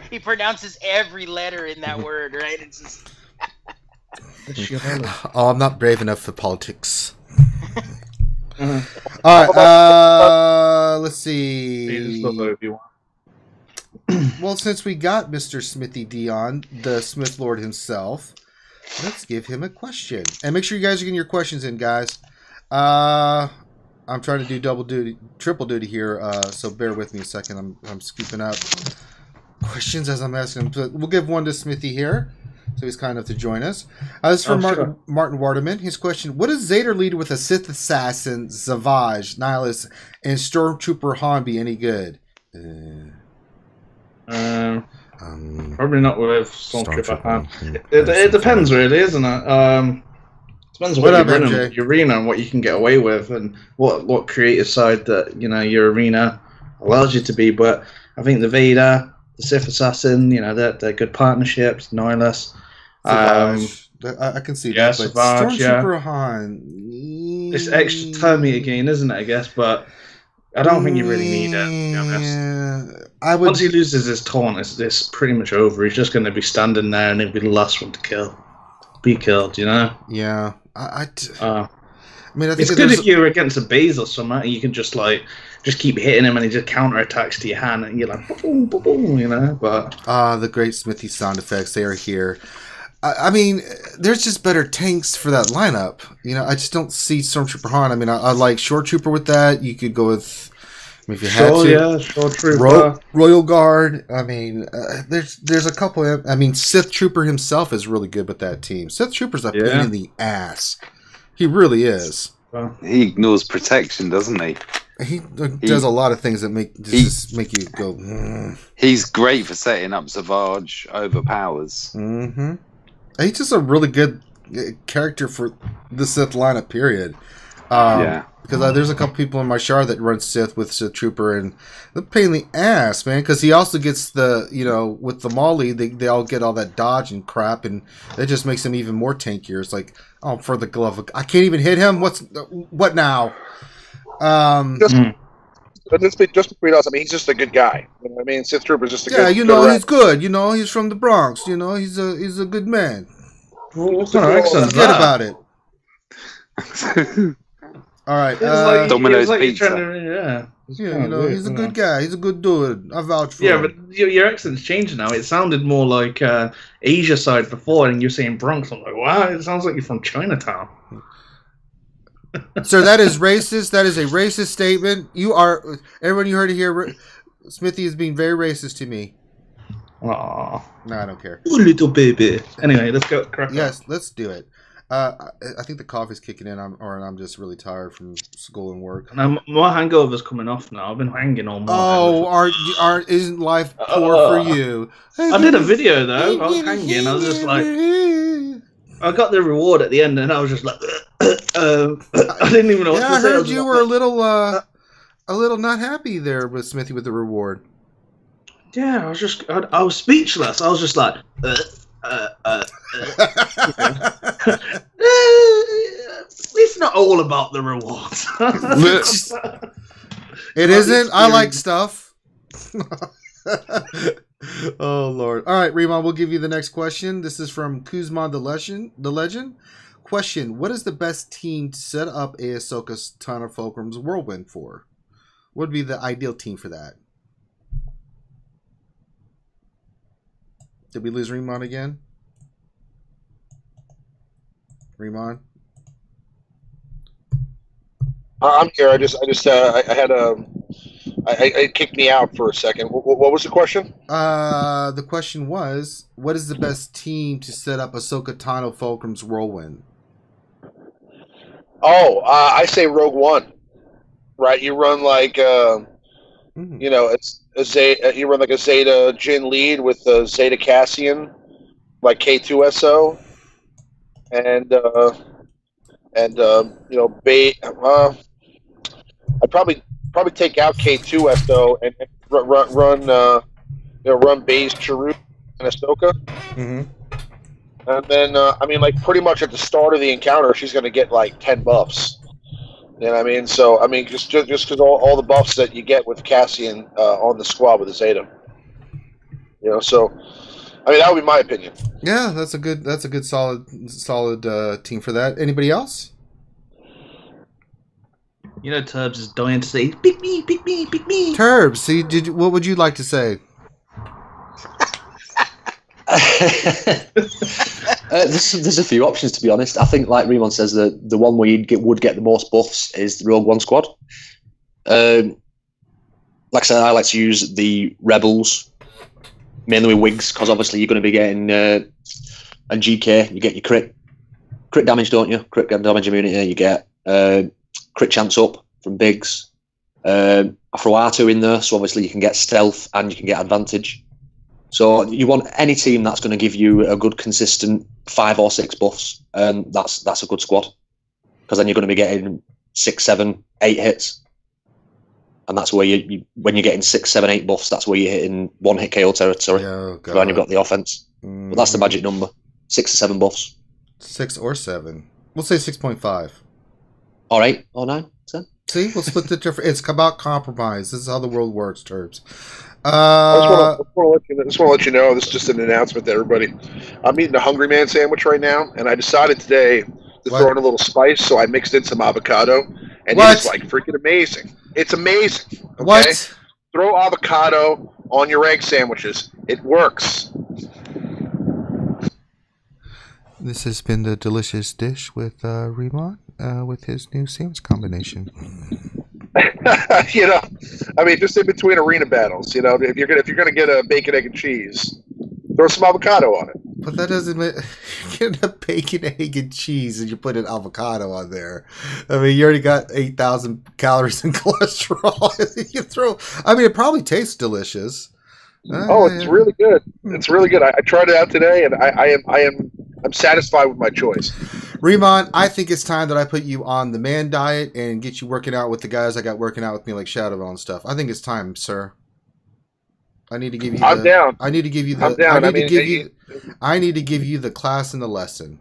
He pronounces every letter in that word, right? It's just... Oh, I'm not brave enough for politics. All right, let's see. Well, since we got Mr. Smithy Dion, the Smith Lord himself, let's give him a question. And make sure you guys are getting your questions in, guys. I'm trying to do triple duty here, so bear with me a second. I'm scooping up questions as I'm asking them. We'll give one to Smithy here, so he's kind enough to join us. This is from Martin Wardeman. His question: what does Vader lead with a Sith assassin, Savage, Nihilus, and Stormtrooper Han be any good? Probably not with Stormtrooper Han. It depends, really, isn't it? Depends what you're running with your arena and what you can get away with, and what creative side that your arena allows you to be. But I think the Vader, the Sith Assassin, they're good partnerships. Nihilus, I can see that. But Savage, Stormtrooper Han, it's extra timey again, isn't it? I guess, but I don't think you really need it. To be honest. Once he loses his taunt, it's pretty much over. He's just going to be standing there, and he'll be the last one to be killed. Yeah. I mean, I think it's good if you're against a base or something. You can just keep hitting him, and he just counterattacks to your hand, and you're like, boom, boom, boom, But the great Smithy sound effects, they are here. I mean, there's just better tanks for that lineup. I just don't see Stormtrooper Han. I mean, I like Short Trooper with that. You could go with, if you had to, Short Trooper, Royal Guard. I mean, there's a couple. I mean, Sith Trooper himself is really good with that team. Sith Trooper's a pain in the ass. He really is. He ignores protection, doesn't he? He does a lot of things that make you go. He's great for setting up Savage overpowers. Mm-hmm. He's just a really good character for the Sith lineup. Period. Because there's a couple people in my shard that run Sith with Sith Trooper, and they're a pain in the ass, man. Because he also gets the, with the Molly, they all get all that dodge and crap, and it just makes him even more tankier. It's like, oh, for the glove, I can't even hit him. What now? Just between us, I mean, he's just a good guy. I mean, Sith Trooper's just a good. He's good. He's from the Bronx. He's a good man. Forget about it. All right. Domino's Pizza. He's a good guy. He's a good dude. I vouch for him. Yeah, but your accent's changed now. It sounded more like Asia side before, and you're saying Bronx. I'm like, wow, it sounds like you're from Chinatown. Sir, that is racist. That is a racist statement. Everyone, you heard it here. Smithy is being very racist to me. Aww. No, I don't care. Oh, little baby. Anyway, let's go. Yes, let's do it. I think the coffee's kicking in, I'm just really tired from school and work. My hangover's coming off now. I've been hanging all morning. Oh, isn't life poor for you? I did a video though. I was hanging. I was just like, I got the reward at the end, and I was just like, I didn't even know what to say. I heard you were a little not happy there with Smithy with the reward. Yeah, I was speechless. I was just like, it's not all about the rewards. It isn't. I like stuff. Oh Lord! All right, Riemann, we'll give you the next question. This is from Kuzma the Legend. Question: what is the best team to set up a Ahsoka Tano Fulcrum's Whirlwind for? What would be the ideal team for that? Did we lose Riemann again? Riemann? I'm here. It kicked me out for a second. What was the question? The question was, what is the best team to set up Ahsoka Tano Fulcrum's Whirlwind? Oh, I say Rogue One. Right, you run like it's a Zeta. You run like a Zeta Jin lead with a Zeta Cassian, like K2SO, and I'd probably take out K2SO and run Baze Cheru and Ahsoka. Mm-hmm. And then, pretty much at the start of the encounter, she's going to get like 10 buffs. You know what I mean? So, just because all the buffs that you get with Cassian on the squad with the Zeta. So, that would be my opinion. Yeah, that's a good solid team for that. Anybody else? Turbs is dying to say, pick me. Turbs, see, what would you like to say? There's a few options, to be honest. I think, like Riemann says, the one where you would get the most buffs is the Rogue One squad. Like I said, I like to use the Rebels, mainly with Wigs, because obviously you're going to be getting and GK. You get your crit damage, don't you? Crit damage immunity. You get crit chance up from Biggs. I throw R2 in there, so obviously you can get stealth and you can get advantage. So you want any team that's going to give you a good, consistent 5 or 6 buffs, and that's a good squad. Because then you're going to be getting 6, 7, 8 hits. And that's where when you're getting 6, 7, 8 buffs, that's where you're hitting 1-hit KO territory. Oh, God. So then you've got the offense. But that's the magic number. 6 or 7 buffs. 6 or 7. We'll say 6.5. All right. Or 9, 10. See, we'll split the difference. It's about compromise. This is how the world works, Turbs. I just want to let you know, this is just an announcement to everybody. I'm eating a Hungry Man sandwich right now, and I decided today to throw in a little spice, so I mixed in some avocado, and it's like freaking amazing. It's amazing. Okay? What? Throw avocado on your egg sandwiches. It works. This has been the delicious dish with Riemann with his new sandwich combination. Just in between arena battles, if you're gonna get a bacon, egg, and cheese, throw some avocado on it. But that doesn't mean you get a bacon, egg, and cheese, and you put an avocado on there. You already got 8,000 calories in cholesterol. It probably tastes delicious. It's really good. It's really good. I tried it out today, and I'm satisfied with my choice. Remon, I think it's time that I put you on the man diet and get you working out with the guys I got working out with me like Shadowbell and stuff. I think it's time, sir. I need to give you I'm down. I need to give you the I'm down. I need to give you the class and the lesson.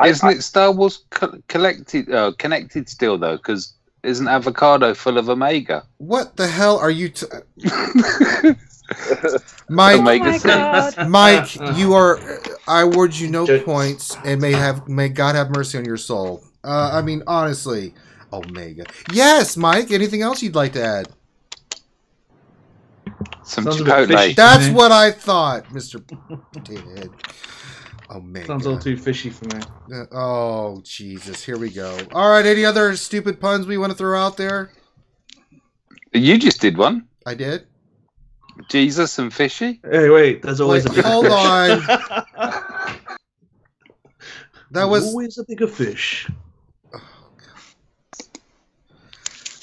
Isn't it Star Wars connected still though? Because isn't Avocado full of Omega? What the hell are you Mike, Oh my God. Mike, you are. I award you no points, and may God have mercy on your soul. I mean, honestly, Omega. Yes, Mike. Anything else you'd like to add? Some Sounds a bit Chipotle. fishy. That's what I thought, Mr. Potato Head. Omega. Sounds a little too fishy for me. Oh, Jesus. Here we go. All right. Any other stupid puns we want to throw out there? You just did one. I did. Jesus and fishy. Hey, wait. There's always Wait, a bigger hold fish. on. That was. Always a bigger fish.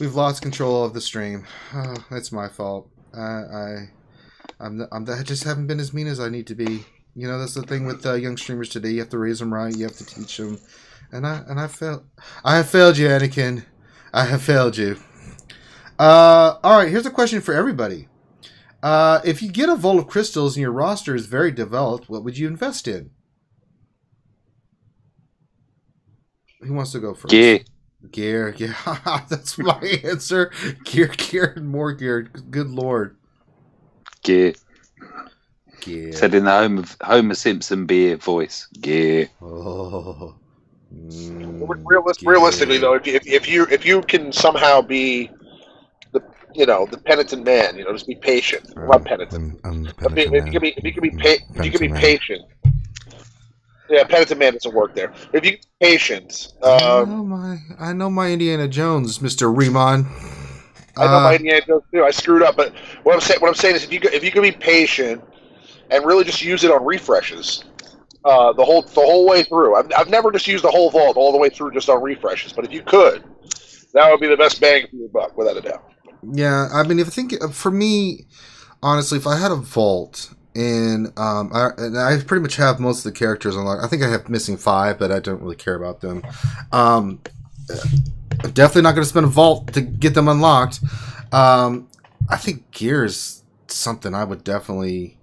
We've lost control of the stream. Oh, that's my fault. I just haven't been as mean as I need to be. You know, that's the thing with young streamers today. You have to raise them right. You have to teach them. And I failed. I have failed you, Anakin. I have failed you. All right, here's a question for everybody. If you get a vault of crystals and your roster is very developed, what would you invest in? Who wants to go first? Gear, yeah. That's my answer. Gear, and more gear. Good Lord. Gear. Gear. Said in the Homer Simpson beer voice. Gear. Oh. Realistically, though, if you can somehow be the penitent man, just be patient. I'm not penitent. If you can be patient. Yeah, penitent man doesn't work there. If you can be patient, I know my Indiana Jones, Mr. Remon. I know my Indiana Jones too. I screwed up, but what I'm saying is, if you can be patient and really just use it on refreshes, the whole way through. I've never just used the whole vault all the way through just on refreshes, but if you could, that would be the best bang for your buck, without a doubt. Yeah, I mean, for me, honestly, if I had a vault and I pretty much have most of the characters unlocked. I think I have missing 5, but I don't really care about them. I'm definitely not going to spend a vault to get them unlocked. I think gear is something I would definitely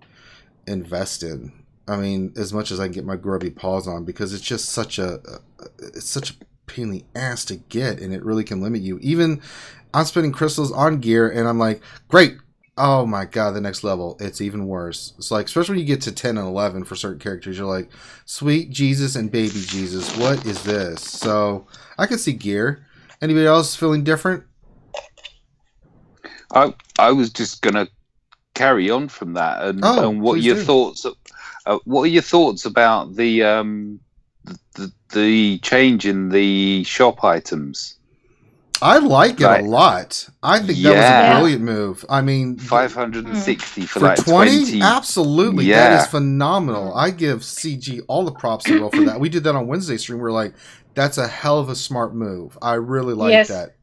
invest in. I mean, as much as I can get my grubby paws on, because it's just such a pain in the ass to get, and it really can limit you. Even I'm spending crystals on gear, and I'm like, great. Oh my god, the next level, it's even worse. It's like, especially when you get to 10 and 11 for certain characters, you're like, sweet Jesus and baby Jesus, what is this? So, I can see gear. Anybody else feeling different? I was just going to carry on from that, and what are your thoughts? What are your thoughts about the change in the shop items? I like it a lot. I think that was a brilliant move. I mean, 560 for like 20. Absolutely, that is phenomenal. I give CG all the props in the world for that. We did that on Wednesday stream. We're like, that's a hell of a smart move. I really like that.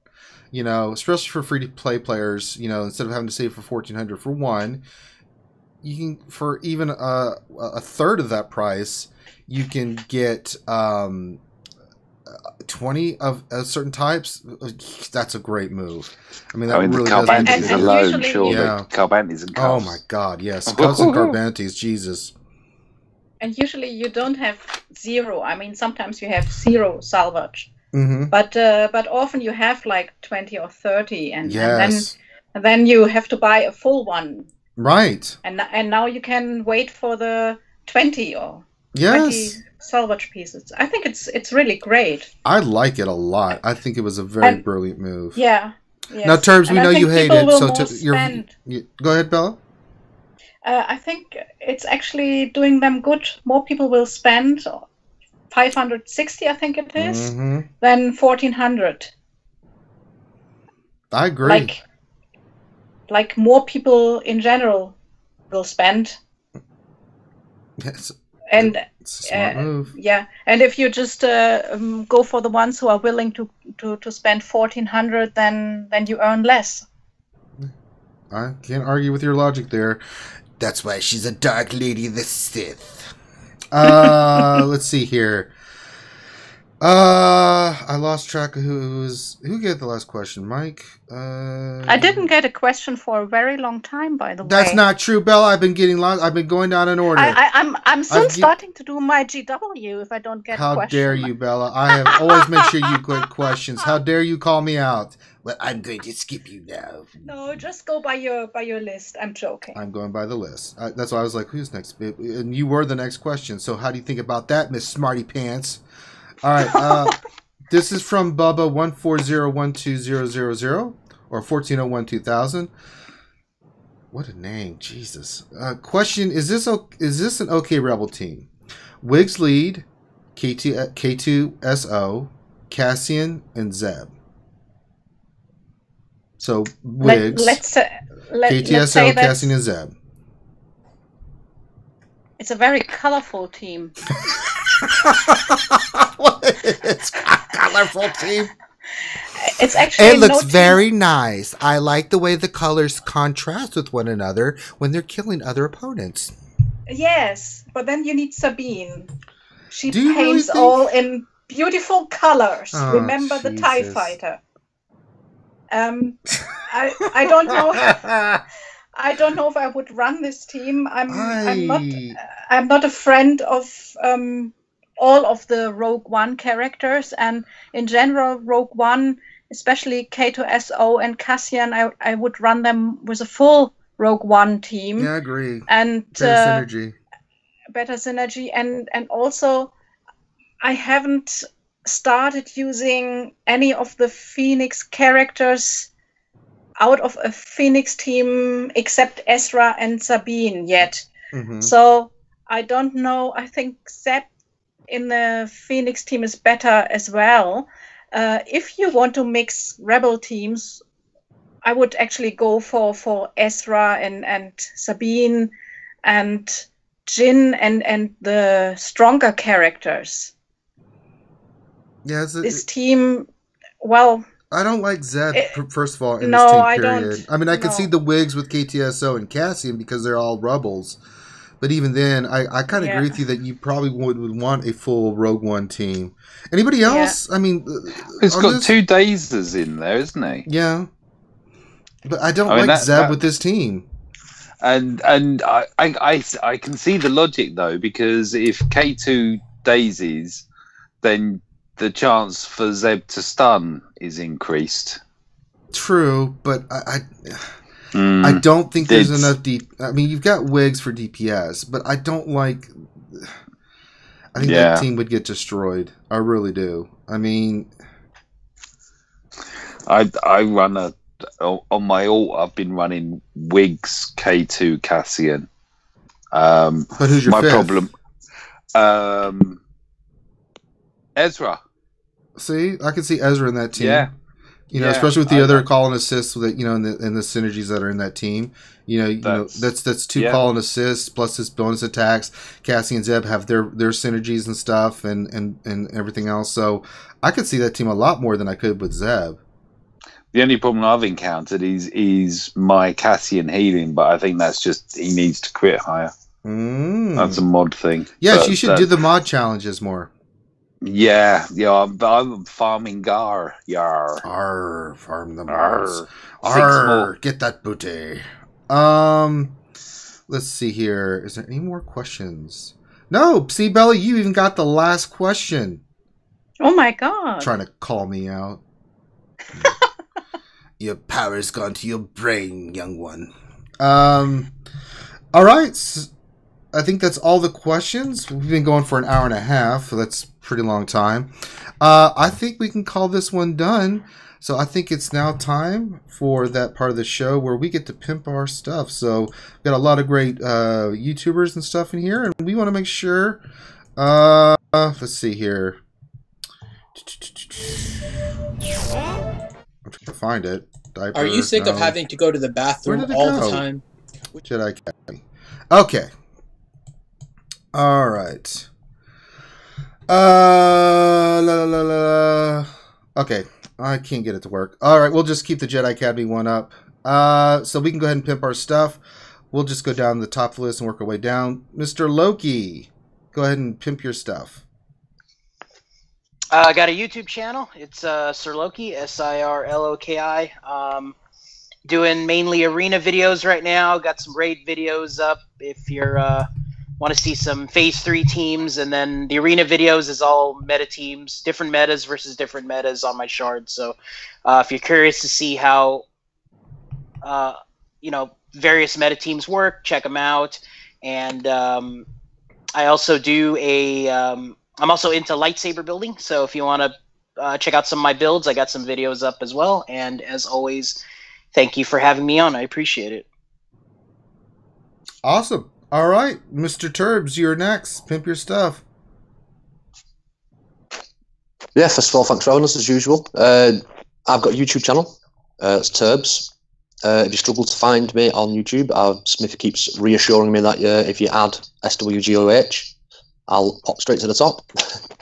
You know, especially for free to play players. You know, instead of having to save for 1,400 for one, you can, for even a third of that price, you can get 20 of certain types. That's a great move. I mean, that really does. Carbantes alone, surely. Yeah. Carbantes and Cubs. Oh my god, yes. Cubs and Carbantes, Jesus. And usually you don't have 0. I mean, sometimes you have 0 salvage. Mm-hmm. But often you have like 20 or 30, and then you have to buy a full one. Right. And now you can wait for the 20 or 20 salvage pieces. I think it's really great. I like it a lot. I think it was a very brilliant move. Yeah. Yes. Now, Terms, we know you hate it, so go ahead, Bella. I think it's actually doing them good. More people will spend 560, I think it is, than 1,400. I agree. Like more people in general will spend. Yes. And it's a smart move. Yeah, and if you just go for the ones who are willing to spend 1,400, then you earn less. I can't argue with your logic there. That's why she's a dark lady, the Sith. Let's see here. I lost track of who gave the last question. Mike. I didn't get a question for a very long time, by the way. That's not true, Bella. I've been getting lost. I've been going down in order. I'm still starting to do my GW if I don't get a question. How dare you, Bella? I have always made sure you get questions. How dare you call me out? Well, I'm going to skip you now. No, just go by your list. I'm joking. I'm going by the list. That's why I was like, who's next? And you were the next question. So how do you think about that, Miss Smarty Pants? All right. This is from Bubba 1401200 or 14012000. What a name, Jesus. Question: Is this an OK Rebel team? Wigs lead, K2SO, Cassian, and Zeb. So Wigs, KTSO, Cassian, and Zeb. It's a very colorful team. It's a colorful team. It's actually it looks very nice. I like the way the colors contrast with one another when they're killing other opponents. Yes, but then you need Sabine. She paints all in beautiful colors. Oh, Remember the TIE fighter. I don't know. I don't know if I would run this team. I'm not a friend of all of the Rogue One characters, and in general, Rogue One, especially K2SO and Cassian, I would run them with a full Rogue One team. Yeah, I agree. And better synergy, and also I haven't started using any of the Phoenix characters out of a Phoenix team except Ezra and Sabine yet. Mm-hmm. So I don't know. I think Zeb in the Phoenix team is better as well. If you want to mix Rebel teams, I would actually go for Ezra and Sabine and Jin and the stronger characters. Yeah, this team, well... I don't like Zeb, first of all, in this team, period. I mean, I can see the Wigs with KTSO and Cassian because they're all rebels. But even then, I kind of agree with you that you probably would want a full Rogue One team. Anybody else? Yeah. I mean... He's got 2 Dazers in there, isn't he? Yeah. But I don't like Zeb with this team. And I can see the logic, though, because if K2 daisies, then the chance for Zeb to stun is increased. True, but I don't think there's enough I mean, you've got Wigs for DPS, but I don't like... I think that team would get destroyed. I really do. I mean... I run on my ult, I've been running Wigs, K2, Cassian. But who's your fifth? Problem? Ezra. See, I can see Ezra in that team. Yeah, you know, especially with the other call and assists that and the synergies that are in that team. That's 2 call and assists plus his bonus attacks. Cassie and Zeb have their synergies and stuff and everything else. So I could see that team a lot more than I could with Zeb. The only problem I've encountered is my Cassian healing, but I think that's just he needs to crit higher. That's a mod thing. Yes, you should do the mod challenges more. Yeah, I'm farming Gar. Arr, farm the Mars. Arr, get that booty. Let's see here. Is there any more questions? No, see, Bella, you even got the last question. Oh my god. Trying to call me out. Your power's gone to your brain, young one. All right. I think that's all the questions. We've been going for an hour and a half. So that's a pretty long time. I think we can call this one done. So I think it's now time for that part of the show where we get to pimp our stuff. So we've got a lot of great YouTubers and stuff in here. And we want to make sure... let's see here. I'm trying to find it. Diaper, are you sick of having to go to the bathroom all the time? Jedi Academy. Okay. All right. Okay. I can't get it to work. All right. We'll just keep the Jedi Academy one up. So we can go ahead and pimp our stuff. We'll just go down the top of the list and work our way down. Mr. Loki, go ahead and pimp your stuff. I got a YouTube channel. It's Sirloki, Sirloki. Doing mainly arena videos right now. Got some raid videos up if you're want to see some phase 3 teams, and then the arena videos is all meta teams, different metas versus different metas on my shard. So if you're curious to see how various meta teams work, check them out. And I also do I'm also into lightsaber building, so if you want to check out some of my builds, I got some videos up as well. And as always, thank you for having me on. I appreciate it. Awesome. All right, Mr. Turbs, you're next. Pimp your stuff. Yeah, first of all, thanks for having us as usual. I've got a YouTube channel. It's Turbs. If you struggle to find me on YouTube, Smith keeps reassuring me that if you add SWGOH, I'll pop straight to the top.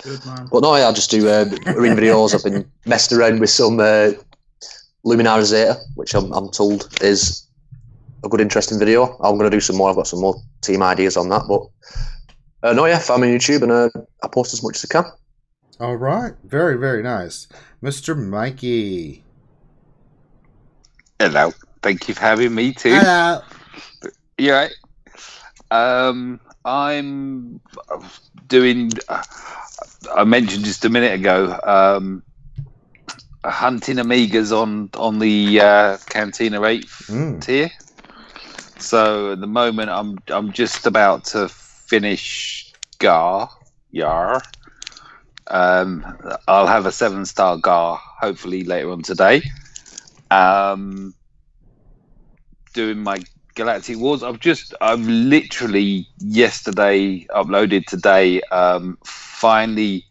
Good man. But no, I just do arena videos. I've been messed around with some Luminara Zeta, which I'm told is a good, interesting video. I'm going to do some more. I've got some more team ideas on that. But no, yeah, find me on YouTube, and I post as much as I can. All right. Very, very nice. Mr. Mikey. Hello. Thank you for having me too. Hello. You right? I'm doing. I mentioned just a minute ago. Hunting Amigas on the Cantina 8th tier. So at the moment, I'm just about to finish Gar. Yar. I'll have a 7-star Gar hopefully later on today. Doing my Galactic Wars. I've literally yesterday uploaded today. Finally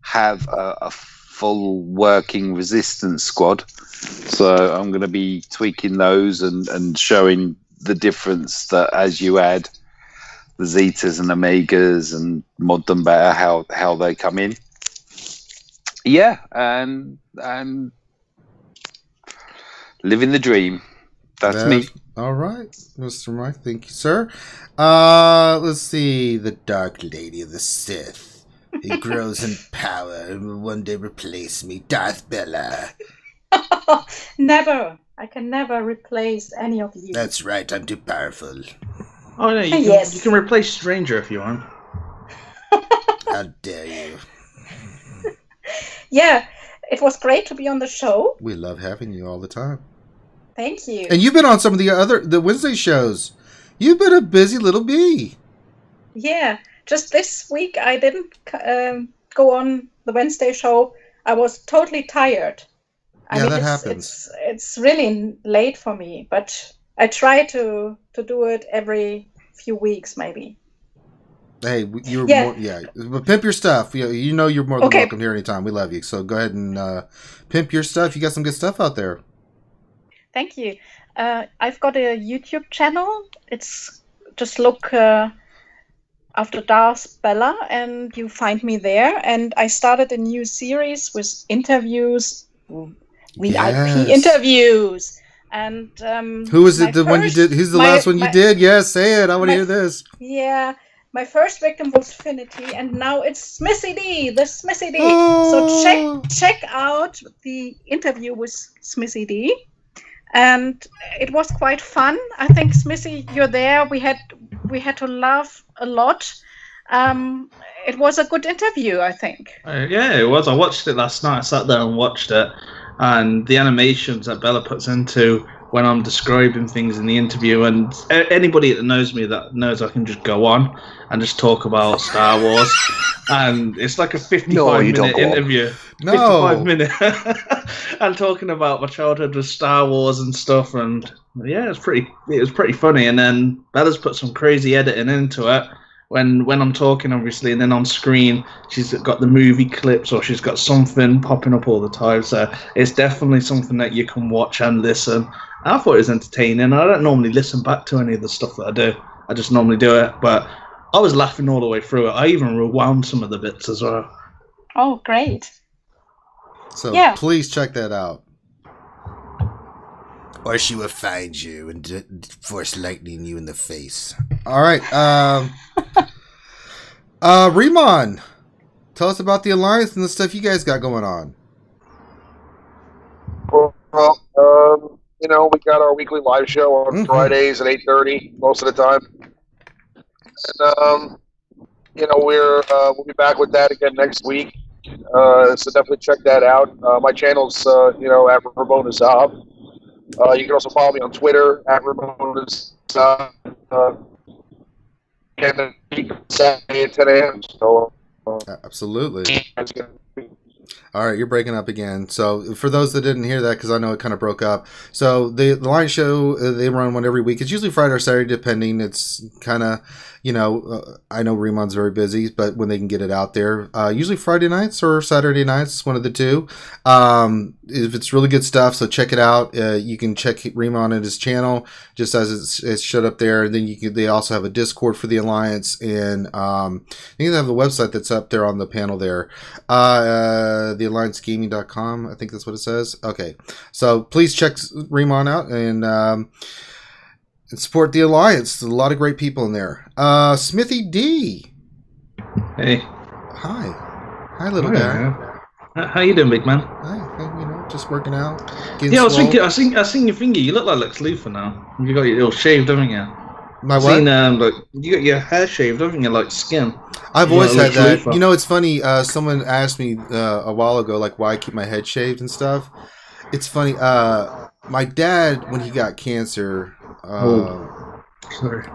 have a full working resistance squad. So I'm going to be tweaking those and showing the difference that as you add the Zetas and Omegas and mod them better, how they come in. Yeah, and living the dream. That's me. All right, Mr. Mike. Thank you, sir. Let's see. The Dark Lady of the Sith. He grows in power and will one day replace me, Darth Bella. Never. I can never replace any of you. That's right. I'm too powerful. Oh no, you can replace Stranger if you want. How dare you? Yeah, it was great to be on the show. We love having you all the time. Thank you. And you've been on some of the Wednesday shows. You've been a busy little bee. Yeah, just this week I didn't go on the Wednesday show. I was totally tired. I mean, that happens. It's really late for me, but I try to do it every few weeks, maybe. Hey, you're but pimp your stuff. You know you're more than welcome here anytime. We love you. So go ahead and pimp your stuff. You got some good stuff out there. Thank you. I've got a YouTube channel. It's just look after Darth Bella and you find me there. And I started a new series with interviews, VIP interviews. And who is it? The one you did? Who's the last one you did? Yes, say it. I want to hear this. Yeah. My first victim was Finity, and now it's Smithy D, the Smithy D. So check out the interview with Smithy D. And it was quite fun. I think, Smithy, you're there. We had to laugh a lot. It was a good interview, I think. Yeah, it was. I watched it last night. I sat there and watched it. And the animations that Bella puts into when I'm describing things in the interview, and anybody that knows me that knows I can just go on and just talk about Star Wars, and it's like a 55-minute interview. 55-minute, and talking about my childhood with Star Wars and stuff, and yeah, it was pretty funny. And then Bella's put some crazy editing into it. When I'm talking, obviously, and then on screen, she's got the movie clips or she's got something popping up all the time. So it's definitely something that you can watch and listen. I thought it was entertaining. I don't normally listen back to any of the stuff that I do. I just normally do it. But I was laughing all the way through it. I even rewound some of the bits as well. Oh, great. So please check that out. Or she will find you and force lightning you in the face. All right. Remon, tell us about the Alliance and the stuff you guys got going on. Well, you know, we got our weekly live show on Fridays at 8:30 most of the time. And, you know, we'll be back with that again next week. So definitely check that out. My channel's, you know, at Ramona Zob. You can also follow me on Twitter at Ramona Zob. And Saturday at 10 a.m. So, absolutely. All right, you're breaking up again. So for those that didn't hear that, because I know it kind of broke up. So the live show, they run one every week. It's usually Friday or Saturday, depending. It's kind of, you know, I know Remon's very busy, but when they can get it out there, usually Friday nights or Saturday nights, one of the two. If it's really good stuff, so check it out. You can check Remon at his channel, just as it's showed up there. And then they also have a Discord for the Alliance, and I think they have the website that's up there on the panel there. TheAllianceGaming.com, I think that's what it says. Okay, so please check Remon out and support the Alliance. There's a lot of great people in there. Smithy D. Hey. Hi, little guy. How you doing, big man? Hi, you know, just working out. Yeah, I was thinking. I seen your finger. You look like Lex Luthor now. You got your all shaved, haven't you? My what? Seen, like, you got your hair shaved, haven't you? Like skin. I've always had that. You know, it's funny. Someone asked me a while ago, like, why I keep my head shaved and stuff. It's funny. My dad, when he got cancer. Sorry.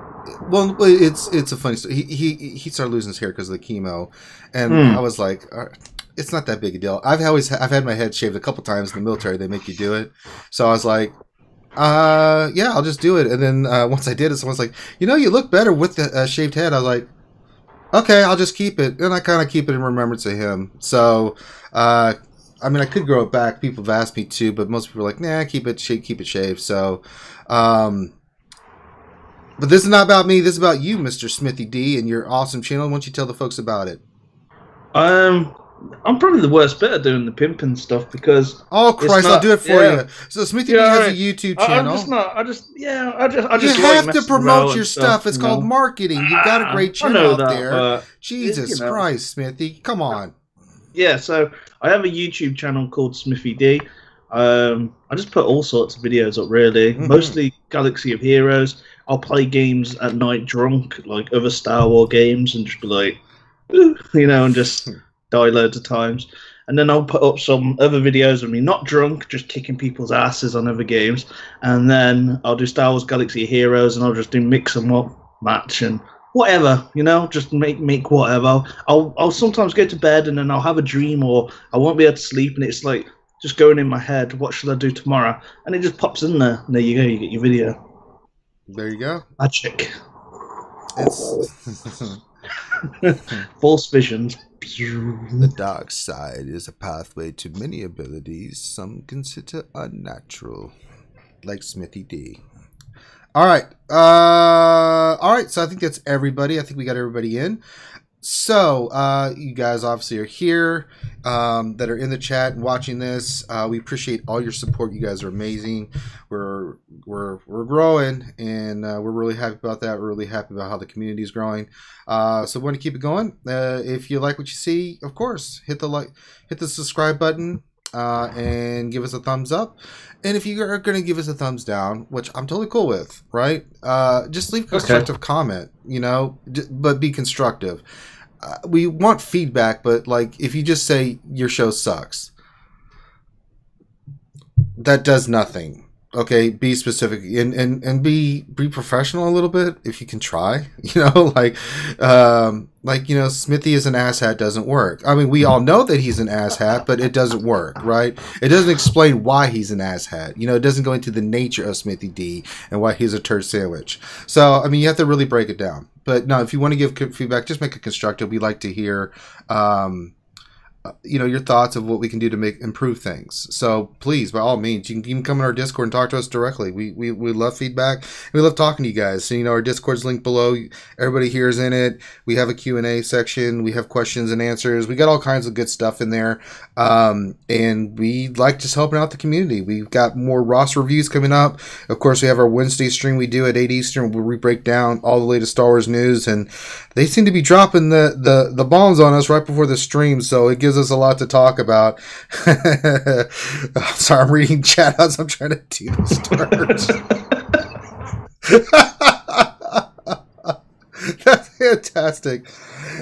Well, it's a funny story. He started losing his hair because of the chemo, and I was like, it's not that big a deal. I've had my head shaved a couple times in the military. They make you do it, so I was like, yeah, I'll just do it. And then once I did it, someone's like, you know, you look better with the shaved head. I was like, okay, I'll just keep it, and I kind of keep it in remembrance of him. So, I mean, I could grow it back. People have asked me to, but most people are like, nah, keep it shaved. So, but this is not about me. This is about you, Mr. Smithy D, and your awesome channel. Why don't you tell the folks about it? I'm probably the worst bit at doing the pimping stuff because. Oh Christ! I'll do it for you. So Smithy D has a YouTube channel. I just. You have to promote your stuff. It's called marketing. You've got a great channel out there. Jesus Christ, Smithy, come on. Yeah, so I have a YouTube channel called Smithy D. I just put all sorts of videos up, really. Mostly Galaxy of Heroes. I'll play games at night drunk, like other Star Wars games, and just be like, you know, and just die loads of times. And then I'll put up some other videos of me not drunk, just kicking people's asses on other games. And then I'll do Star Wars Galaxy of Heroes, and I'll just do mix 'em up, match, and whatever, you know, just make whatever. I'll sometimes go to bed, and then I'll have a dream, or I won't be able to sleep, and it's like just going in my head, what should I do tomorrow? And it just pops in there. And there you go, you get your video. There you go. Magic. It's false visions. The dark side is a pathway to many abilities some consider unnatural, like Smithy D. All right. So I think that's everybody. I think we got everybody in. So you guys obviously are here that are in the chat and watching this. We appreciate all your support. You guys are amazing. We're growing, and we're really happy about that. We're really happy about how the community is growing. So we want to keep it going. If you like what you see, of course, hit the subscribe button and give us a thumbs up. And if you are going to give us a thumbs down, which I'm totally cool with, right? Just leave a constructive comment, you know, but be constructive. We want feedback, but like if you just say your show sucks, that does nothing. Okay, be specific and be professional a little bit if you can try. You know, like you know, Smithy is an asshat doesn't work. I mean, we all know that he's an asshat, but it doesn't work, right? It doesn't explain why he's an asshat. You know, it doesn't go into the nature of Smithy D and why he's a turd sandwich. So, I mean, you have to really break it down. But no, if you want to give feedback, just make it constructive. We like to hear your thoughts of what we can do to improve things. So please, by all means, you can even come in our Discord and talk to us directly. We love feedback. We love talking to you guys. So, our Discord's linked below. Everybody here is in it. We have a Q&A section. We have questions and answers. We got all kinds of good stuff in there. And we like just helping out the community. We've got more Ross reviews coming up. Of course, we have our Wednesday stream we do at 8 Eastern where we break down all the latest Star Wars news. And they seem to be dropping the bombs on us right before the stream. So it gives us a lot to talk about. Sorry, I'm reading chat as I'm trying to do the start. That's fantastic.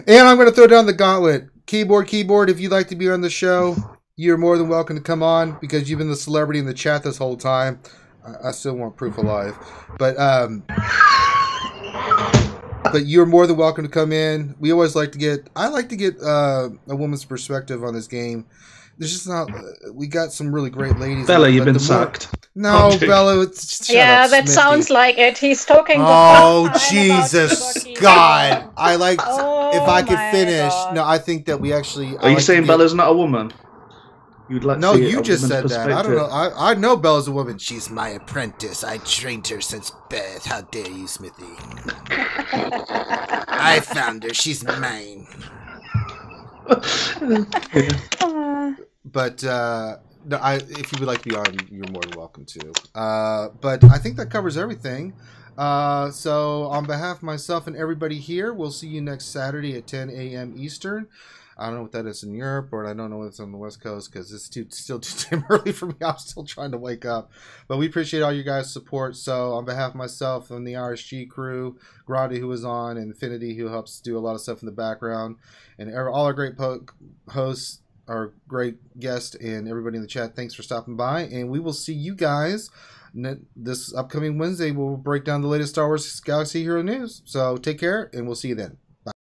And I'm going to throw down the gauntlet. Keyboard, if you'd like to be on the show, you're more than welcome to come on because you've been the celebrity in the chat this whole time. I still want proof alive. But you're more than welcome to come in. I like to get a woman's perspective on this game. There's just not. We got some really great ladies. Bella, you've been sucked. No, Bella. Shut up, that sounds like it. He's talking. Oh Jesus God! I like. If I could finish. God. No, I think that we actually. Are you saying Bella's not a woman? You'd like no, you just said that. I don't know. I know Bella's a woman. She's my apprentice. I trained her since birth. How dare you, Smithy? I found her. She's mine. But no, if you would like to be on, you're more than welcome to. But I think that covers everything. So on behalf of myself and everybody here, we'll see you next Saturday at 10 a.m. Eastern. I don't know what that is in Europe, or I don't know what's on the West Coast because it's still too damn early for me. I'm still trying to wake up. But we appreciate all you guys' support. So on behalf of myself and the RSG crew, Grandi who was on, and Infinity who helps do a lot of stuff in the background, and all our great hosts, our great guest, and everybody in the chat, thanks for stopping by. And we will see you guys this upcoming Wednesday. We'll break down the latest Star Wars Galaxy Hero news. So take care, and we'll see you then.